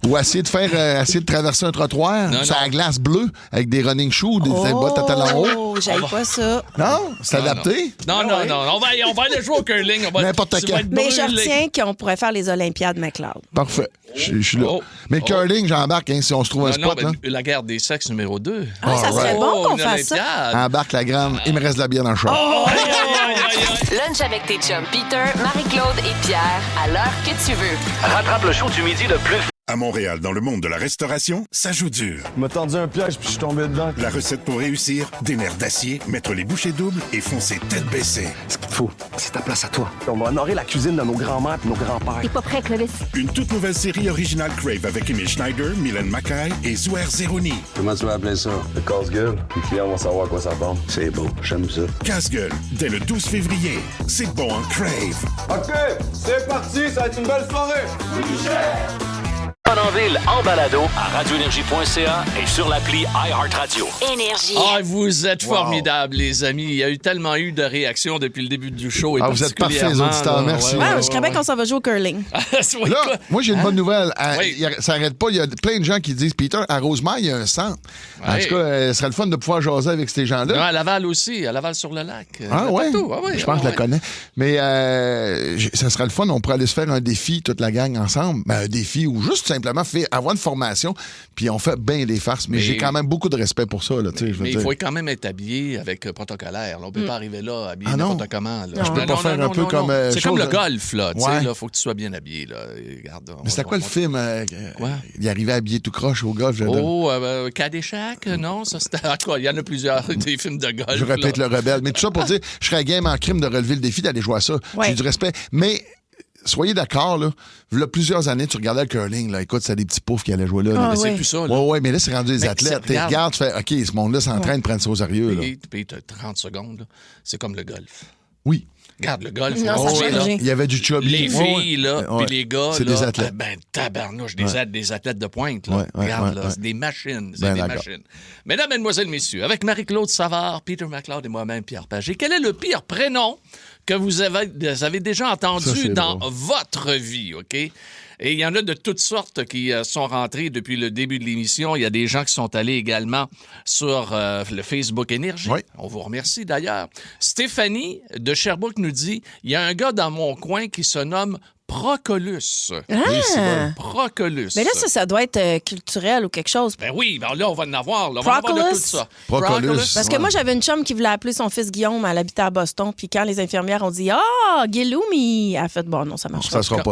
ou essayer de traverser un trottoir sur la glace bleue avec des running shoes, des bottes à talons hauts. Oh, j'aille pas ça. Non? C'est adapté? Non. On va aller jouer au curling. N'importe quand. Mais je retiens qu'on pourrait faire les Olympiades McLeod. Parfait. Je suis là. Mais le curling, j'embarque si on se trouve un spot. Non, la guerre des sexes numéro 2. Ça serait bon qu'on fasse ça. Embarque la grande. Il me reste de la bière dans le char. Lunch avec tes chums Peter, Marie-Claude et Pierre à l'heure que tu veux. Rattrape le show du midi le plus... À Montréal, dans le monde de la restauration, ça joue dur. Il m'a tendu un piège puis je suis tombé dedans. La recette pour réussir, des nerfs d'acier, mettre les bouchées doubles et foncer tête baissée. Ce qu'il faut, c'est ta place à toi. On va honorer la cuisine de nos grands-mères et nos grands-pères. T'es pas prêt, Clovis? Une toute nouvelle série originale Crave avec Amy Schneider, Mylène Mackay et Zouer Zeroni. Comment tu vas appeler ça? Le casse-gueule. Les clients vont savoir à quoi ça ressemble. C'est beau, j'aime ça. Casse-gueule, dès le 12 février. C'est bon en Crave. OK, c'est parti, ça va être une belle soirée. Fun en ville, en balado, à radioénergie.ca et sur l'appli iHeartRadio. Énergie. Ah, vous êtes formidables, les amis. Il y a tellement eu de réactions depuis le début du show. Et vous êtes parfaits, les auditeurs. Merci. Je crois bien qu'on s'en va jouer au curling. Là, moi, j'ai une bonne nouvelle. Ça n'arrête pas. Il y a plein de gens qui disent, Peter, à Rosemère, il y a un centre. En tout cas, ce serait le fun de pouvoir jaser avec ces gens-là. Non, à Laval aussi, à Laval-sur-le-Lac. Oui? Je pense que je la connais. Mais ça serait le fun. On pourrait aller se faire un défi, toute la gang ensemble. Un défi ou juste simplement avoir une formation, puis on fait bien des farces. Mais j'ai quand même beaucoup de respect pour ça. Là, mais il faut quand même être habillé avec protocolaire. Là. On peut pas arriver là habillé n'importe comment. Là. Je peux pas faire un peu comme... C'est comme le golf. Là. Il faut que tu sois bien habillé. Là. Regarde, mais c'était quoi le film? Quoi? Il arrivait habillé tout croche au golf. Caddyshack? Non, ça c'était... En tout cas, il y en a plusieurs des films de golf. Je répète le rebelle. Mais tout ça pour dire, je serais game en crime de relever le défi d'aller jouer à ça. J'ai du respect. Mais... Soyez d'accord, là. Il y a plusieurs années, tu regardais le curling, là. Écoute, c'est des petits poufs qui allaient jouer là. Mais c'est plus ça, là. Oui, mais là, c'est rendu des athlètes. Tu regardes, tu fais, OK, ce monde-là s'entraîne, prendre ça au sérieux, là. Puis, tu as 30 secondes, là. C'est comme le golf. Oui. Regarde, le golf. Non, ça a changé. Il y avait du chubby. Les filles, là, puis les gars, c'est là, des athlètes. Tabarnouche, des athlètes de pointe, là. Regarde, là, c'est des machines. C'est des machines. Mesdames, Mesdemoiselles, Messieurs, avec Marie-Claude Savard, Peter McLeod et moi-même, Pierre Pagé, quel est le pire prénom que vous avez déjà entendu dans votre vie, OK? Et il y en a de toutes sortes qui sont rentrés depuis le début de l'émission. Il y a des gens qui sont allés également sur le Facebook Énergie. Oui. On vous remercie d'ailleurs. Stéphanie de Sherbrooke nous dit, il y a un gars dans mon coin qui se nomme Procolus. Ah! Oui, Procolus. Mais là, ça doit être culturel ou quelque chose. Ben oui, ben là, on va en avoir. Là, on va en avoir de tout ça. Procolus. Parce que moi, j'avais une chum qui voulait appeler son fils Guillaume. Elle habitait à Boston. Puis quand les infirmières ont dit « Ah, Guillaume! » Elle a fait « Bon, non, ça marche pas. » Ça sera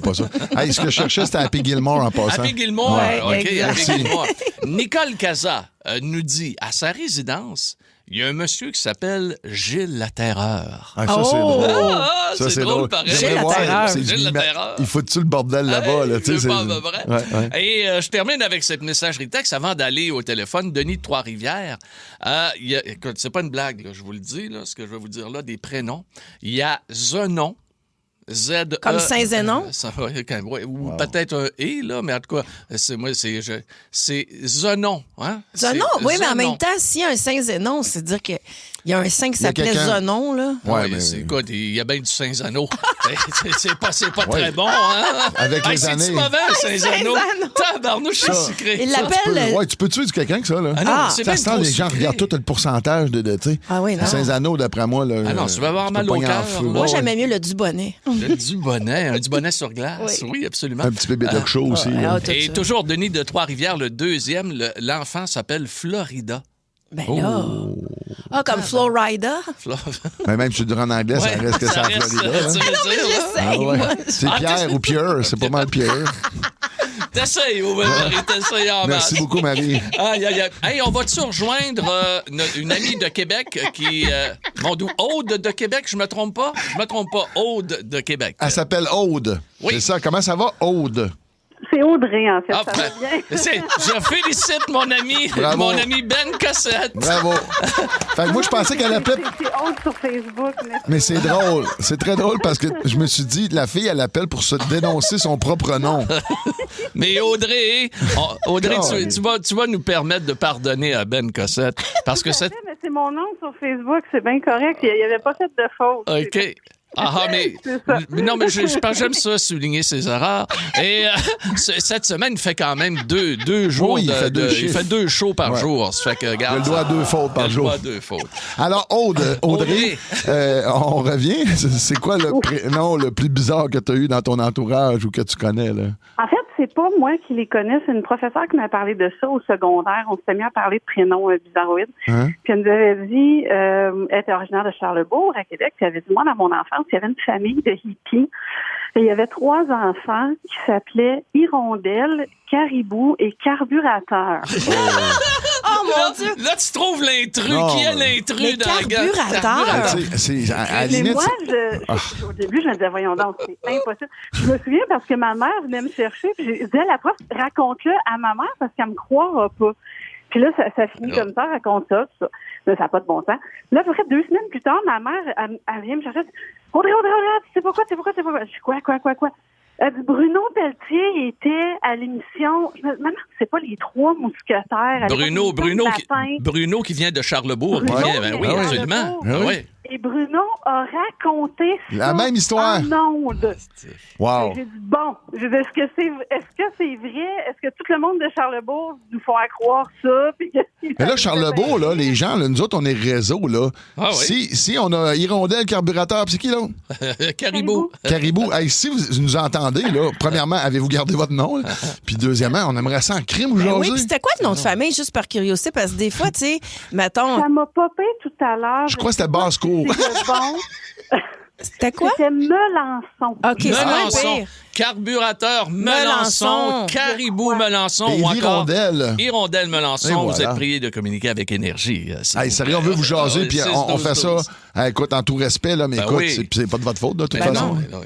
pas ça. Hey, ce que je cherchais, c'était Happy Gilmore en passant. Happy Gilmore, Ouais, OK. exact. Happy Gilmore. Nicole Casa nous dit, à sa résidence, il y a un monsieur qui s'appelle Gilles la Terreur. Ah, ça, c'est drôle. Ah, Ça, c'est drôle, pareil. Gilles la Terreur. Gilles la Terreur. Il faut-tu le bordel là-bas? Là, C'est pas vrai. Ouais. Et je termine avec cette messagerie texte avant d'aller au téléphone. Denis de Trois-Rivières. Écoute, c'est pas une blague, là, je vous le dis, là, ce que je vais vous dire là, des prénoms. Il y a Zenon. Comme Saint-Zénon? Ou peut-être un « et », là, mais en tout cas, c'est Zenon. Hein? Zenon, oui, mais en Zenon. même temps, s'il y a un Saint-Zénon, c'est dire qu'il y a un saint qui s'appelait Zenon, là. Ouais, écoute, il y a bien du Saint-Zano. c'est pas très bon, hein? Avec les années. C'est-tu mauvais, Saint-Zano? Tabarnouche, je suis sucré. Il l'appelle... Ouais, tu peux tuer du quelqu'un que ça, là. Ah non, c'est ça bien se sent, trop les gens sucré. regardent tout le pourcentage de tu sais. Ah oui, non. Saint-Zano, d'après moi, là. Ah non, tu vas avoir mal au cœur. Moi, j'aimais mieux le Dubonnet. Le Dubonnet, un Dubonnet sur glace. Oui, absolument. Un petit bébé de chaud aussi. là. Et toujours Denis de Trois-Rivières, le deuxième, l'enfant s'appelle Florida. Ben là... Ah, comme Florida? Mais même si tu le en anglais, ça reste que c'est à Florida. Là. C'est Pierre ou Pierre, c'est pas mal Pierre. T'essayes, Marie, t'essayes en masse. Merci beaucoup, Marie. Aïe, aïe, aïe. Hey, on va-tu rejoindre une amie de Québec qui... Aude de Québec, je me trompe pas? Je me trompe pas, Aude de Québec. Elle s'appelle Aude. Oui. C'est ça. Comment ça va, Aude? C'est Audrey, en fait. Ça va bien. Je félicite mon ami Ben Cossette. Bravo. Fait que moi, je pensais qu'elle appelait... C'est Aude sur Facebook. Mais c'est drôle. C'est très drôle parce que je me suis dit, la fille, elle appelle pour se dénoncer son propre nom. Mais Audrey, tu vas nous permettre de pardonner à Ben Cossette. Parce que c'est... Mais c'est mon nom sur Facebook, c'est bien correct. Il n'y avait pas fait de faute. OK. Mais non, mais j'aime ça, souligner ses erreurs. Et cette semaine, il fait quand même deux jours. Oui, il fait 2 shows par jour. Ça fait que, regarde, il a le droit à 2 fautes par jour. Alors, Audrey, on revient. C'est quoi le prénom le plus bizarre que tu as eu dans ton entourage ou que tu connais, là? En fait, c'est pas moi qui les connais. C'est une professeure qui m'a parlé de ça au secondaire. On s'était mis à parler de prénoms bizarroïdes. Hein? Puis elle nous avait dit, elle était originaire de Charlebourg, à Québec. Puis elle avait dit, moi, dans mon enfance, il y avait une famille de hippies. Et il y avait 3 enfants qui s'appelaient Hirondelle, Caribou et Carburateur. Oh mon Dieu! Là, tu trouves l'intrus. Qui est l'intrus dans la gueule? Mais moi, au début, je me disais, voyons donc, c'est impossible. Je me souviens parce que ma mère venait me chercher, puis je disais à la prof, raconte-le à ma mère parce qu'elle me croira pas. Puis là, ça finit comme ça, raconte ça, tout ça. Là, ça n'a pas de bon sens. Là, à peu près 2 semaines plus tard, ma mère, elle vient me chercher. Audrey, tu sais pas quoi? Je dis, quoi? Elle dit, Bruno Pelletier était à l'émission. Maman, c'est pas les 3 mousquetaires. Bruno qui vient de Charlebourg. Oui, absolument. Oui. Et Bruno a raconté la même histoire en ondes. Wow. J'ai dit, bon, est-ce que c'est vrai? Est-ce que tout le monde de Charlebourg nous font croire ça? Mais là, Charlebourg, là, les gens, là, nous autres, on est réseau, là. Ah, oui. Si on a Hirondelle, Carburateur, puis c'est qui, l'autre? Caribou. Hey, si vous nous entendez, là, premièrement, avez-vous gardé votre nom? Puis deuxièmement, on aimerait ça en crime ou jaser? Oui, puis c'était quoi le nom de famille, juste par curiosité? Parce que des fois, tu sais, mettons... Ça m'a popé tout à l'heure. Je crois que c'était Basse-Cour. C'était quoi? C'était Melançon. OK, Melançon. Carburateur, Melançon. Caribou, Melançon. Ou encore Hirondelle, Melançon. Voilà. Vous êtes priés de communiquer avec Énergie. Sérieux, on veut vous jaser, puis on fait ça, écoute, en tout respect, là, mais écoute, c'est pas de votre faute, de toute façon. Non,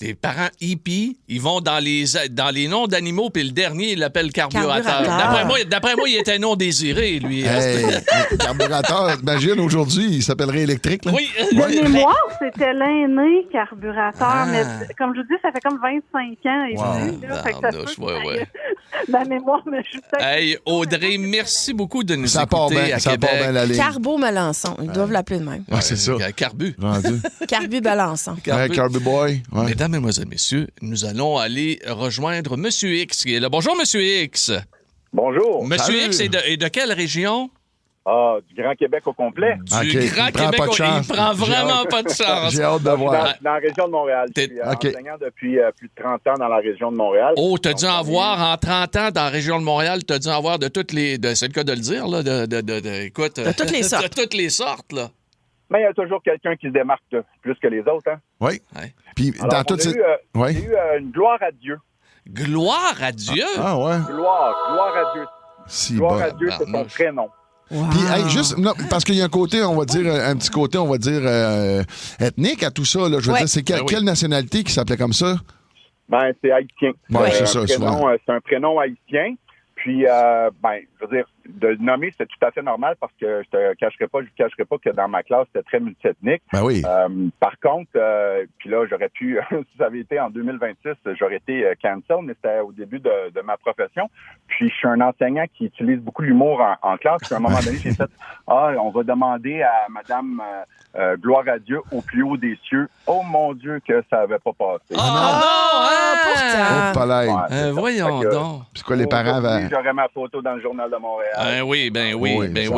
des parents hippies, ils vont dans les noms d'animaux, puis le dernier, il l'appelle carburateur. D'après moi, il était non désiré, lui. Hey, carburateur, imagine, aujourd'hui, il s'appellerait électrique. Là. Oui. De mémoire, c'était l'aîné carburateur, mais comme je vous dis, ça fait comme 25 ans. Et ma mémoire me joue peut-être. Hey, Audrey, merci beaucoup de nous écouter à ça Québec. Part bien la ligne. Carbo-Melançon, ils doivent l'appeler de même. Ouais, c'est ça. Carbu. Carbu-Melançon. Carbu Boy. Ouais. Mesdames, mesdemoiselles, messieurs, nous allons aller rejoindre Monsieur X qui est là. Bonjour, Monsieur X. Bonjour. Monsieur X est de quelle région? Ah, du Grand Québec au complet. Du Grand Québec, il prend vraiment pas de chance. J'ai hâte de voir. Dans la région de Montréal. Je suis enseignant depuis plus de 30 ans dans la région de Montréal. Oh, t'as dû en voir en 30 ans dans la région de Montréal, t'as dû en voir de toutes les... c'est le cas de le dire, là, écoute... De toutes les sortes. De toutes les sortes, là. Mais il y a toujours quelqu'un qui se démarque plus que les autres, hein? Oui. Ouais. Puis, dans toutes ces... J'ai eu une gloire à Dieu. Gloire à Dieu? Ah, ouais. Gloire à Dieu. Gloire à Dieu, c'est son prénom. Wow. Puis, juste, non, parce qu'il y a un côté, on va dire, un petit côté, on va dire, ethnique à tout ça. Là. Je veux dire, c'est quelle nationalité qui s'appelait comme ça? Ben, c'est haïtien. Ouais, c'est ça, c'est un prénom haïtien. Puis, je veux dire, de le nommer, c'est tout à fait normal parce que je vous cacherai pas que dans ma classe, c'était très multiethnique. Ben oui. Par contre, puis là, j'aurais pu, si ça avait été en 2026, j'aurais été cancel, mais c'était au début de ma profession. Puis, je suis un enseignant qui utilise beaucoup l'humour en classe. Puis, à un moment donné, j'ai fait, on va demander à Madame Gloire à Dieu au plus haut des cieux. Oh mon Dieu, que ça avait pas passé. Pourtant. Voyons donc. Puis quoi, les parents avaient... J'aurais ma photo dans le Journal de Montréal. Oui.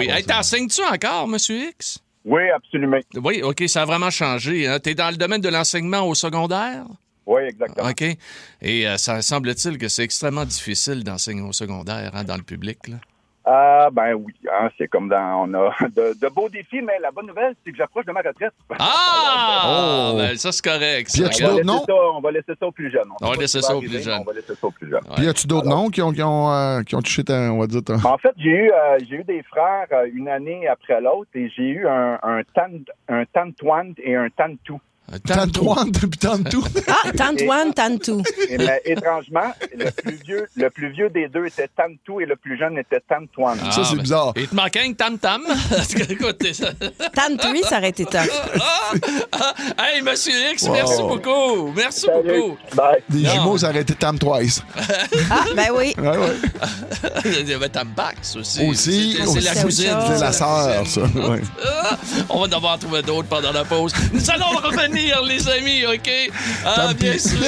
Hey, t'enseignes-tu encore, Monsieur X? Oui, absolument. Oui, OK, ça a vraiment changé. Hein? T'es dans le domaine de l'enseignement au secondaire? Oui, exactement. OK. Et ça semble-t-il que c'est extrêmement difficile d'enseigner au secondaire dans le public, là? Ben oui, hein, c'est comme on a de beaux défis, mais la bonne nouvelle, c'est que j'approche de ma retraite. Ben ça, c'est correct. Puis y-tu d'autres noms? On va laisser ça aux plus jeunes. Puis y a-tu d'autres noms qui ont touché on va dire... En fait, j'ai eu des frères une année après l'autre et j'ai eu un Tantoine et un Tantou. Tantoine puis Tantou. Tantoine, Tantou. Mais étrangement, le plus vieux des deux était Tantou et le plus jeune était Tantoine. Ça, c'est bizarre. Il te manquait un tam-tam? Tantoui, ça aurait été top. Hey, Monsieur X, merci beaucoup. Merci beaucoup. Bye. Des jumeaux, ça aurait été Tam Twice. Ben oui. Il y avait Tam Bax aussi. C'est la cousine. C'est la sœur, ça. Ouais. On va devoir trouver d'autres pendant la pause. Nous allons revenir, les amis, OK? Bien sûr.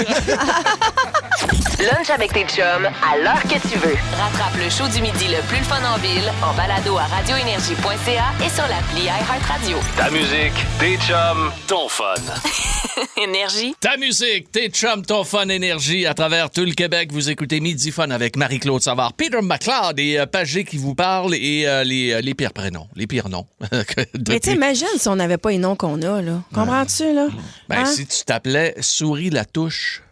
Lunch avec tes chums à l'heure que tu veux. Rattrape le show du midi le plus le fun en ville en balado à radioénergie.ca et sur l'appli iHeartRadio. Ta musique, tes chums, ton fun. Énergie. Ta musique, tes chums, ton fun, énergie. À travers tout le Québec, vous écoutez Midi Fun avec Marie-Claude Savard, Peter McLeod et Pagé qui vous parlent et les pires prénoms, les pires noms. Mais tu imagine si on n'avait pas les noms qu'on a, là. Comprends-tu, là? Ben, si tu t'appelais Souris la touche.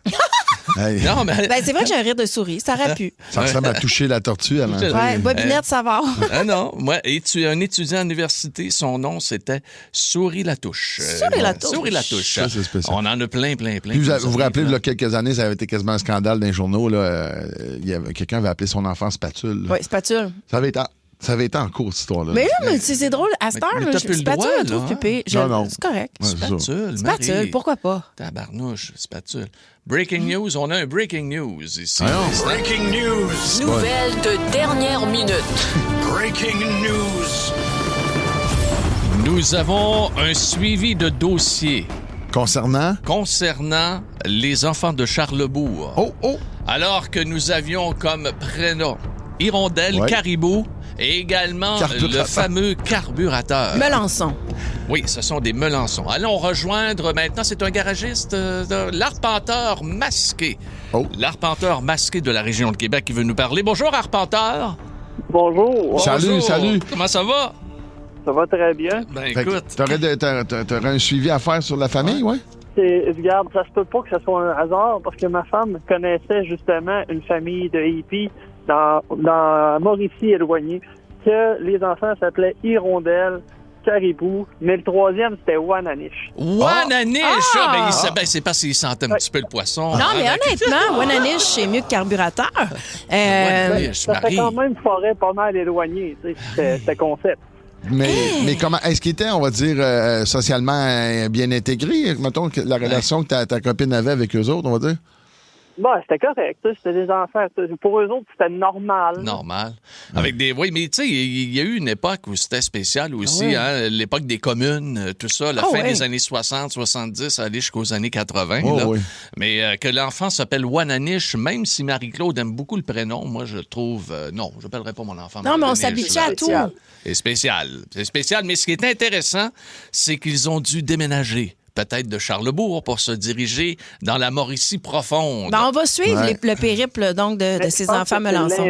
Hey. Non, mais... Ben, c'est vrai que j'ai un rire de souris. Ça aurait pu. Ça ressemble à toucher la tortue avant. Ouais, Bobinette Savard. Non, moi, un étudiant à l'université, son nom, c'était Souris Latouche. Souris Latouche. Souris Latouche. Ça, c'est spécial. On en a plein. Puis vous vous rappelez, il y a quelques années, ça avait été quasiment un scandale dans les journaux. Quelqu'un avait appelé son enfant Spatule. Oui, Spatule. Ça avait été en cours, cette histoire-là. Mais là, mais c'est drôle. À cette heure, Spatule, je trouve pépé. Non. C'est correct. Spatule, Spatule, pourquoi pas? Tabarnouche, Spatule. Breaking news, on a un breaking news ici. Breaking news. Nouvelle de dernière minute. Breaking news. Nous avons un suivi de dossier. Concernant les enfants de Charlebourg. Oh! Alors que nous avions comme prénom Hirondelle, Caribou et également le fameux carburateur. Melançon. Oui, ce sont des melançons. Allons rejoindre maintenant, c'est un garagiste, l'arpenteur masqué. Oh. L'arpenteur masqué de la région de Québec qui veut nous parler. Bonjour, arpenteur. Bonjour. Salut. Comment ça va? Ça va très bien. Ben écoute. T'aurais un suivi à faire sur la famille, ouais? Regarde, ça se peut pas que ce soit un hasard parce que ma femme connaissait justement une famille de hippies dans Mauricie éloignée que les enfants s'appelaient Hirondelle, caribou, mais le troisième, c'était Wananish. Wananish! C'est parce qu'il sentait un petit peu le poisson. Non, mais honnêtement, Wananish, c'est mieux que Carburateur. Ça fait quand même une forêt pas mal éloignée, tu sais, c'était concept. Mais comment est-ce qu'il était, on va dire, socialement bien intégré? Mettons la relation que ta copine avait avec eux autres, on va dire? Bon, c'était correct. C'était des enfants. Pour eux autres, c'était normal. Normal. Oui, mais tu sais, il y a eu une époque où c'était spécial aussi, l'époque des communes, tout ça, la fin des années 60, 70, aller jusqu'aux années 80. Mais que l'enfant s'appelle Wananish, même si Marie-Claude aime beaucoup le prénom, moi, je trouve... non, je n'appellerai pas mon enfant. Non, mais on s'habitue à tout. C'est spécial. C'est spécial. Mais ce qui est intéressant, c'est qu'ils ont dû déménager. Peut-être de Charlesbourg pour se diriger dans la Mauricie profonde. On va suivre le périple donc de ces enfants Melançon.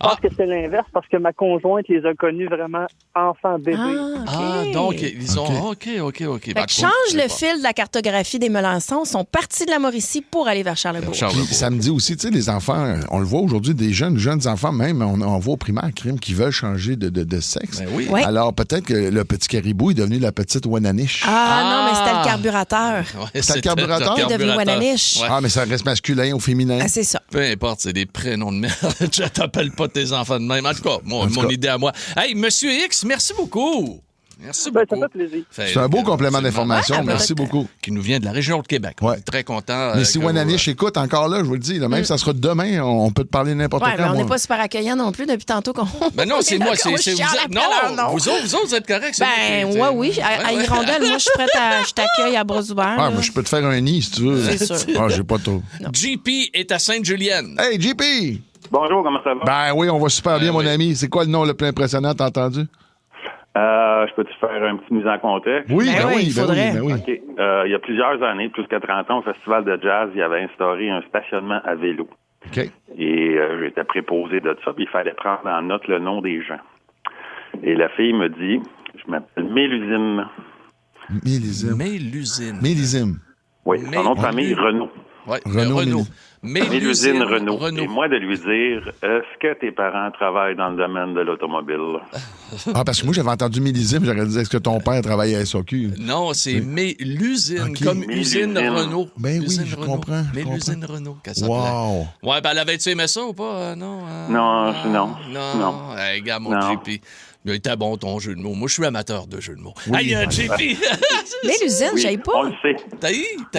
Je pense que c'est l'inverse parce que ma conjointe les a connus vraiment enfants bébés. Donc ils ont... OK. Fait que change le fil de la cartographie des Melançons. Ils sont partis de la Mauricie pour aller vers Charlesbourg. Ça me dit aussi, tu sais, les enfants, on le voit aujourd'hui, des jeunes enfants même, on voit au primaire crime qui veulent changer de sexe. Ben oui. Alors peut-être que le petit caribou est devenu la petite Wananish. Non, mais c'était le carburateur. C'était le carburateur? Il est devenu Wananish. Mais ça reste masculin ou féminin. C'est ça. Peu importe, c'est des prénoms de merde. Je t'appelle pas tes enfants de même. En tout cas, mon idée à moi. Hey, Monsieur X, merci beaucoup. Merci beaucoup. Ça fait plaisir. C'est un beau complément d'information. Merci beaucoup. Qui nous vient de la région de Québec. On est très content. Mais si Wananish écoute encore là, je vous le dis, même ça sera demain, on peut te parler n'importe quand. Mais on n'est pas super accueillants non plus depuis tantôt qu'on... Ben non, c'est moi. C'est vous. Non, vous autres, vous êtes corrects. Oui. À Hirondelle, moi, je suis prête je t'accueille à bras ouverts. Moi, je peux te faire un nid si tu veux. C'est sûr. J'ai pas trop. JP est à Sainte-Julienne. Hey, JP! Bonjour, comment ça va? Ben oui, on va super bien, mon ami. C'est quoi le nom le plus impressionnant, t'as entendu? Je peux te faire un petit mise en contexte? Oui, il faudrait. Oui. OK. Il y a plusieurs années, plus que 30 ans, au Festival de jazz, il y avait instauré un stationnement à vélo. OK. Et j'étais préposé de ça, puis il fallait prendre en note le nom des gens. Et la fille me dit, je m'appelle Mélusine. Mélusine. Oui, son nom de famille, Renaud. Oui, Renaud. Mélusine Renaud. Et moi, de lui dire, est-ce que tes parents travaillent dans le domaine de l'automobile? Parce que moi, j'avais entendu Mélusine, j'aurais dit, est-ce que ton père travaille à SAQ? Non, c'est Mélusine, comme usine Renault. Ben oui, je comprends. Mélusine Renault, qu'elle s'appelait. Wow. Ouais, ben, elle avait-tu aimé ça ou pas? Non. Non. Hey, gars, mon JP. Il était bon ton jeu de mots. Moi, je suis amateur de jeux de mots. Oui. Hey, JP! Mélusine, je sais pas. On le sait. T'as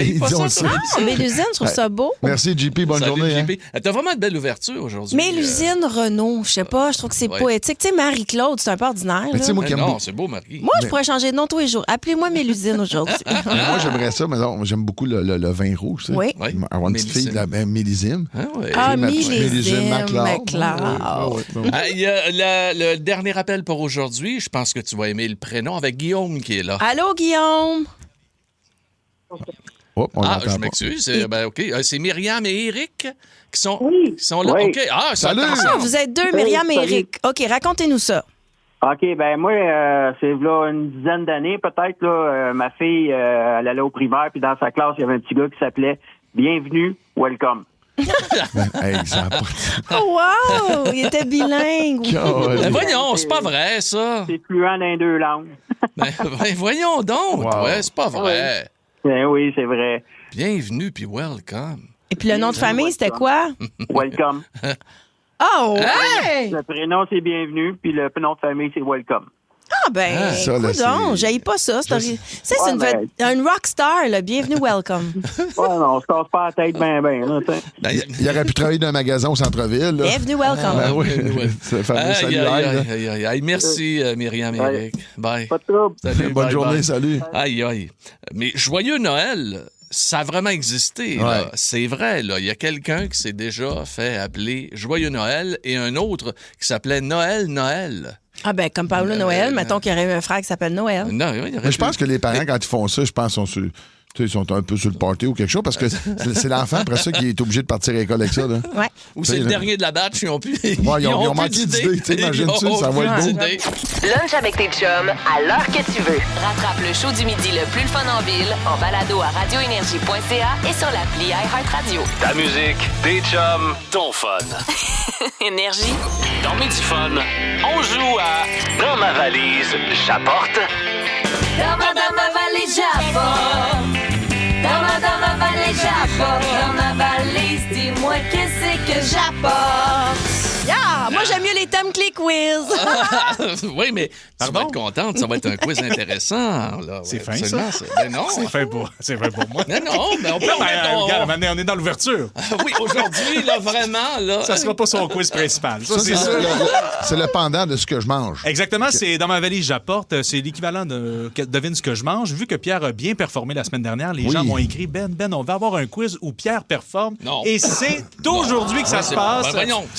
eu pas ça? Non, Mélusine, je trouve ça beau. Merci, JP. Bonne journée. JP. T'as vraiment une belle ouverture aujourd'hui. Mélusine Renaud, je sais pas, je trouve que c'est poétique. Tu sais, Marie-Claude, c'est un peu ordinaire. Non, c'est beau, Marie. Moi, je pourrais changer de nom tous les jours. Appelez-moi Mélusine aujourd'hui. Moi, j'aimerais ça, mais non, j'aime beaucoup le vin rouge. Tu sais. Oui. Avoir une petite fille, Mélusine. Mélusine McLeod. Il y a le dernier appel pour aujourd'hui. Je pense que tu vas aimer le prénom avec Guillaume qui est là. Allô, Guillaume? Je m'excuse. OK. C'est Myriam et Eric qui sont là. Oui. OK. Salut! Vous êtes deux, Myriam et Eric. OK, racontez-nous ça. OK, ben moi, c'est là une dizaine d'années peut-être, là, ma fille, elle allait au primaire, puis dans sa classe, il y avait un petit gars qui s'appelait Bienvenue, Welcome. Wow! Il était bilingue. Ben voyons, c'est pas vrai, ça. C'est fluent dans les deux langues. ben voyons donc. Wow. Ouais, c'est pas vrai. Ben oui, c'est vrai. Bienvenue, puis welcome. Et puis le nom de famille, c'était quoi? Welcome. Oh, ouais! Le prénom, c'est Bienvenue, puis le nom de famille, c'est Welcome. Coudonc, j'haïs pas ça. C'est une rockstar, là. Bienvenue, welcome. Non, on se casse pas la tête bien. Il aurait pu travailler dans un magasin au centre-ville. Là. Bienvenue, welcome. Salut. Merci, Myriam et Eric. Bye. Pas de trouble. Salut, bonne journée, salut. Aïe. Mais joyeux Noël, ça a vraiment existé. Ouais. Là. C'est vrai, là. Il y a quelqu'un qui s'est déjà fait appeler Joyeux Noël et un autre qui s'appelait Noël. Ah ben comme Paolo Noël, mettons qu'il y aurait eu un frère qui s'appelle Noël. Non, Mais je pense que les parents, quand ils font ça, je pense sont Tu sais, ils sont un peu sur le party ou quelque chose, parce que c'est l'enfant, après ça, qui est obligé de partir à l'école avec ça. Là. Ouais. Ou c'est le dernier de la batch, ils ont pu. Ouais, ils ont manqué d'idées. Imagine-tu, ça va être beau. Lunch avec tes chums, à l'heure que tu veux. Rattrape le show du midi le plus le fun en ville, en balado à radioénergie.ca et sur l'appli iHeartRadio. Ta musique, tes chums, ton fun. Énergie. Dans Midi Fun, on joue à Dans ma valise, j'apporte. Dans ma valise, j'apporte. Dans ma valise, j'apporte. Dans ma valise, dis-moi qu'est-ce que j'apporte. Yeah! Moi, j'aime mieux les thèmes que les quiz. Oui, mais tu vas être contente. Ça va être un quiz intéressant. Là. C'est fin, absolument. ça? Ben non. C'est fin pour moi. Non, mais on peut... Regarde, on est dans l'ouverture. Oui, aujourd'hui, là, vraiment, là... Ça sera pas son quiz principal. Ça, c'est sûr. C'est le pendant de ce que je mange. Exactement, c'est dans ma valise, j'apporte. C'est l'équivalent de devine ce que je mange. Vu que Pierre a bien performé la semaine dernière, les gens m'ont écrit, Ben, on va avoir un quiz où Pierre performe. Non. Et c'est aujourd'hui que ça se passe.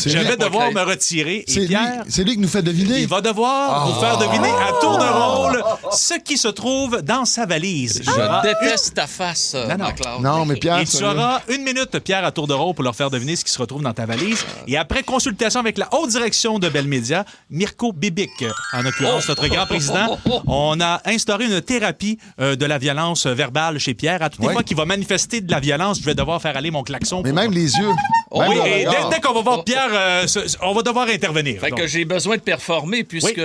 Je vais devoir me retirer. Et Pierre, c'est lui qui nous fait deviner. Il va devoir vous faire deviner à tour de rôle ce qui se trouve dans sa valise. Je déteste ta face, Claude. Non, mais Pierre... Et tu auras 1 minute, Pierre, à tour de rôle pour leur faire deviner ce qui se retrouve dans ta valise. Et après consultation avec la haute direction de Bell Media, Mirko Bibic, en l'occurrence, notre grand président, on a instauré une thérapie de la violence verbale chez Pierre. À toutes les fois qu'il va manifester de la violence, je vais devoir faire aller mon klaxon. Mais même les yeux. Oui, et dès qu'on va voir Pierre, on va devoir intervenir. Fait que j'ai besoin de performer puisque...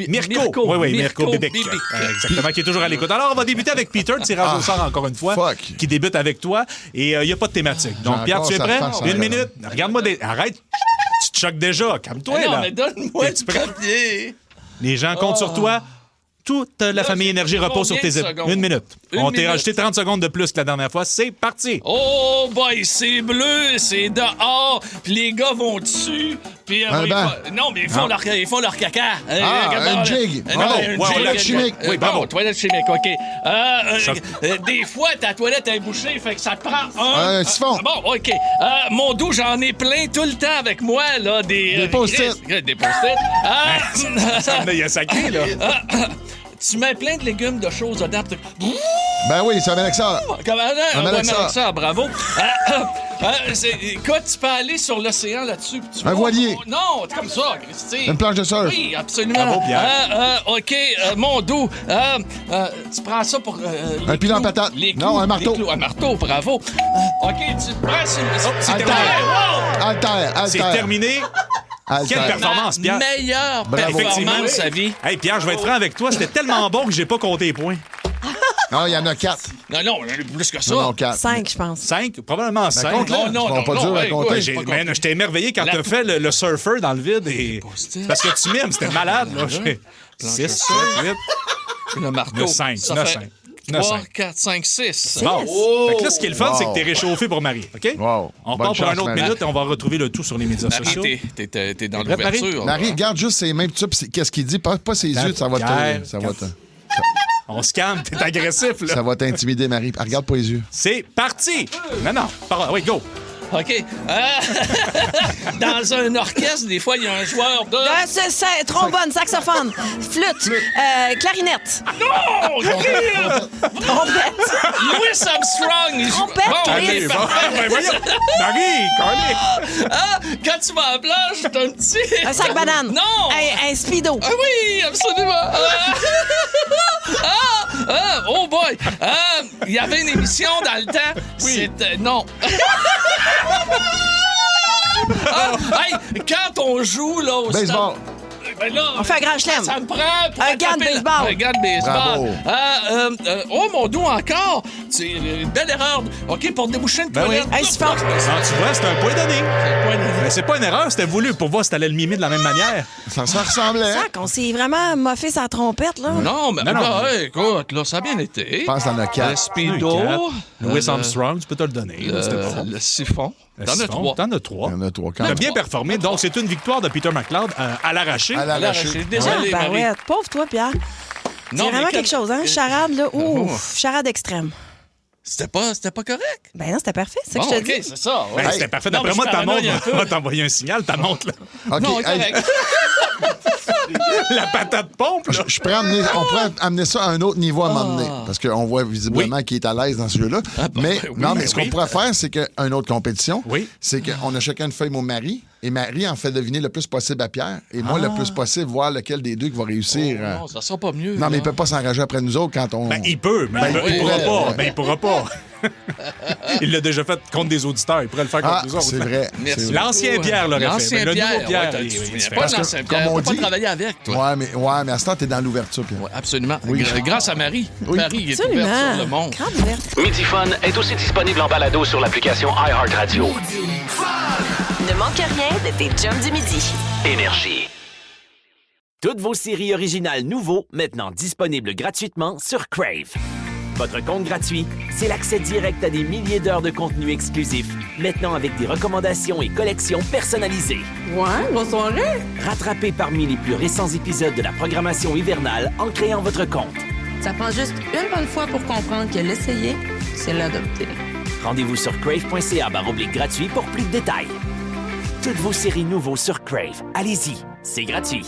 Mirko. Oui, Mirko Bibic. Exactement, qui est toujours à l'écoute. Alors, on va débuter avec Peter, tirage au sort encore une fois, qui débute avec toi. Et il n'y a pas de thématique. Donc, Pierre, tu es prêt? 1 minute. Regarde-moi Arrête. Tu te choques déjà. Calme-toi, là. Non, mais donne-moi le papier. Les gens comptent sur toi. Toute la famille Énergie repose sur tes épaules. 1 minute. On t'a rajouté 30 secondes de plus que la dernière fois. C'est parti. Oh boy, c'est bleu, c'est dehors, puis les gars vont dessus, puis... non, mais ils font leur caca. Un jig. Toilette chimique. Oui, bravo, toilette chimique, OK. Des fois, ta toilette est bouchée, fait que ça te prend un siphon. Bon, OK. Mon dos, j'en ai plein tout le temps avec moi, là, des post-it. Des post-it. Ça me y a sacré, là. Tu mets plein de légumes, de choses dedans. Ben oui, c'est un Alexa. Un Alexa, bravo. Écoute, tu peux aller sur l'océan là-dessus. Un voilier. Non, comme ça, Christine. Une planche de surf. Oui, absolument. Bravo, Pierre. OK, mon dos. Tu prends ça pour... un pilon en patate. Non, un marteau. Un marteau, bravo. OK, tu te prends sur... Alter. C'est terminé. Quelle performance, Pierre! Meilleure performance de sa vie. Hey, Pierre, je vais être franc avec toi. C'était tellement bon que j'ai pas compté les points. Non, il y en a 4. Non, j'en ai plus que ça. Non, 4. 5, je pense. 5? Probablement 5. Non, pas dur à compter. Je t'ai émerveillé quand t'as fait le surfer dans le vide. Parce que tu m'aimes, c'était malade. 6, 7, 8. Le marteau. 5. 3, 4, 5, 6. Bon. Fait que là, ce qui est le fun, c'est que t'es réchauffé pour Marie. OK? Wow. On repart pour une autre minute et on va retrouver le tout sur les médias sociaux. T'es dans l'ouverture. Marie, regarde juste ses mains. Qu'est-ce qu'il dit? Pas ses yeux, ça va te... On se calme, t'es agressif, là. Ça va t'intimider, Marie. Regarde pas les yeux. C'est parti! Non. Oui, go! OK. Dans un orchestre, des fois, il y a un joueur de... C'est trombone, saxophone, flûte, clarinette. Non! Trompette. Louis Armstrong. Trompette. Voyons. Marie, quand tu vas à la plage, t'as un petit... Un sac banane. Non! Un speedo. Ah oui, absolument. Oh boy! Il y avait une émission dans le temps. Oui. C'était... Non. Quand on joue là au baseball. Ben là, on fait un grand chelem. Ça me prend pour un gant de baseball. Un gant de baseball. Oh mon dos encore. C'est une belle erreur. OK, pour déboucher une toilette. Oui. Tu vois, c'est un point donné. Mais c'est pas une erreur, c'était voulu pour voir si t'allais le mimer de la même manière. Ça ressemblait. Ça, qu'on s'est vraiment moffé sa trompette, là. Non, mais écoute, là, ça a bien été. Je pense qu'il y en a 4. Le speedo. Louis Armstrong, tu peux te le donner. Le siphon. T'en as 3. T'en as 3. Il y en a 3. T'as bien performé. Donc, c'est une victoire de Peter McLeod à l'arraché. Désolé, Marie. Pauvre toi, Pierre. C'est vraiment quelque chose, hein? Charade, là. Ouf, charade extrême. C'était pas correct? Ben non, c'était parfait, c'est ça que je te dis. OK, c'est ça. Ouais. Ben, c'était parfait. D'après moi, ta montre va t'envoyer un signal, ta montre, là. OK, non, correct. La patate pompe, là. On pourrait amener ça à un autre niveau à un moment donné. Parce qu'on voit visiblement qu'il est à l'aise dans ce jeu-là. Mais ce qu'on pourrait faire, c'est qu'une autre compétition, c'est qu'on a chacun une feuille mon mari. Et Marie en fait deviner le plus possible à Pierre. Et moi, le plus possible, voir lequel des deux qui va réussir. Non, ça sera pas mieux. Non, mais il peut pas s'engager après nous autres quand on... Il peut, mais il pourra pas. Mais il pourra pas. Il l'a déjà fait contre des auditeurs. Il pourrait le faire contre nous autres. C'est vrai. L'ancien Pierre l'aurait fait. Mais le nouveau Pierre... C'est pas l'ancien Pierre. On peut pas travailler avec, toi. Ouais, mais à ce temps, t'es dans l'ouverture, Pierre. Ouais, absolument. Oui. Grâce à Marie. Marie est ouverte sur le monde. Midi Fun est aussi disponible en balado sur l'application iHeartRadio. Ne manquez rien de tes chums du midi. Énergie. Toutes vos séries originales nouveaux, maintenant disponibles gratuitement sur Crave. Votre compte gratuit, c'est l'accès direct à des milliers d'heures de contenu exclusif, maintenant avec des recommandations et collections personnalisées. Ouais, bonne soirée! Rattrapez parmi les plus récents épisodes de la programmation hivernale en créant votre compte. Ça prend juste une bonne fois pour comprendre que l'essayer, c'est l'adopter. Rendez-vous sur crave.ca/gratuit pour plus de détails. Toutes vos séries nouveaux sur Crave. Allez-y, c'est gratuit.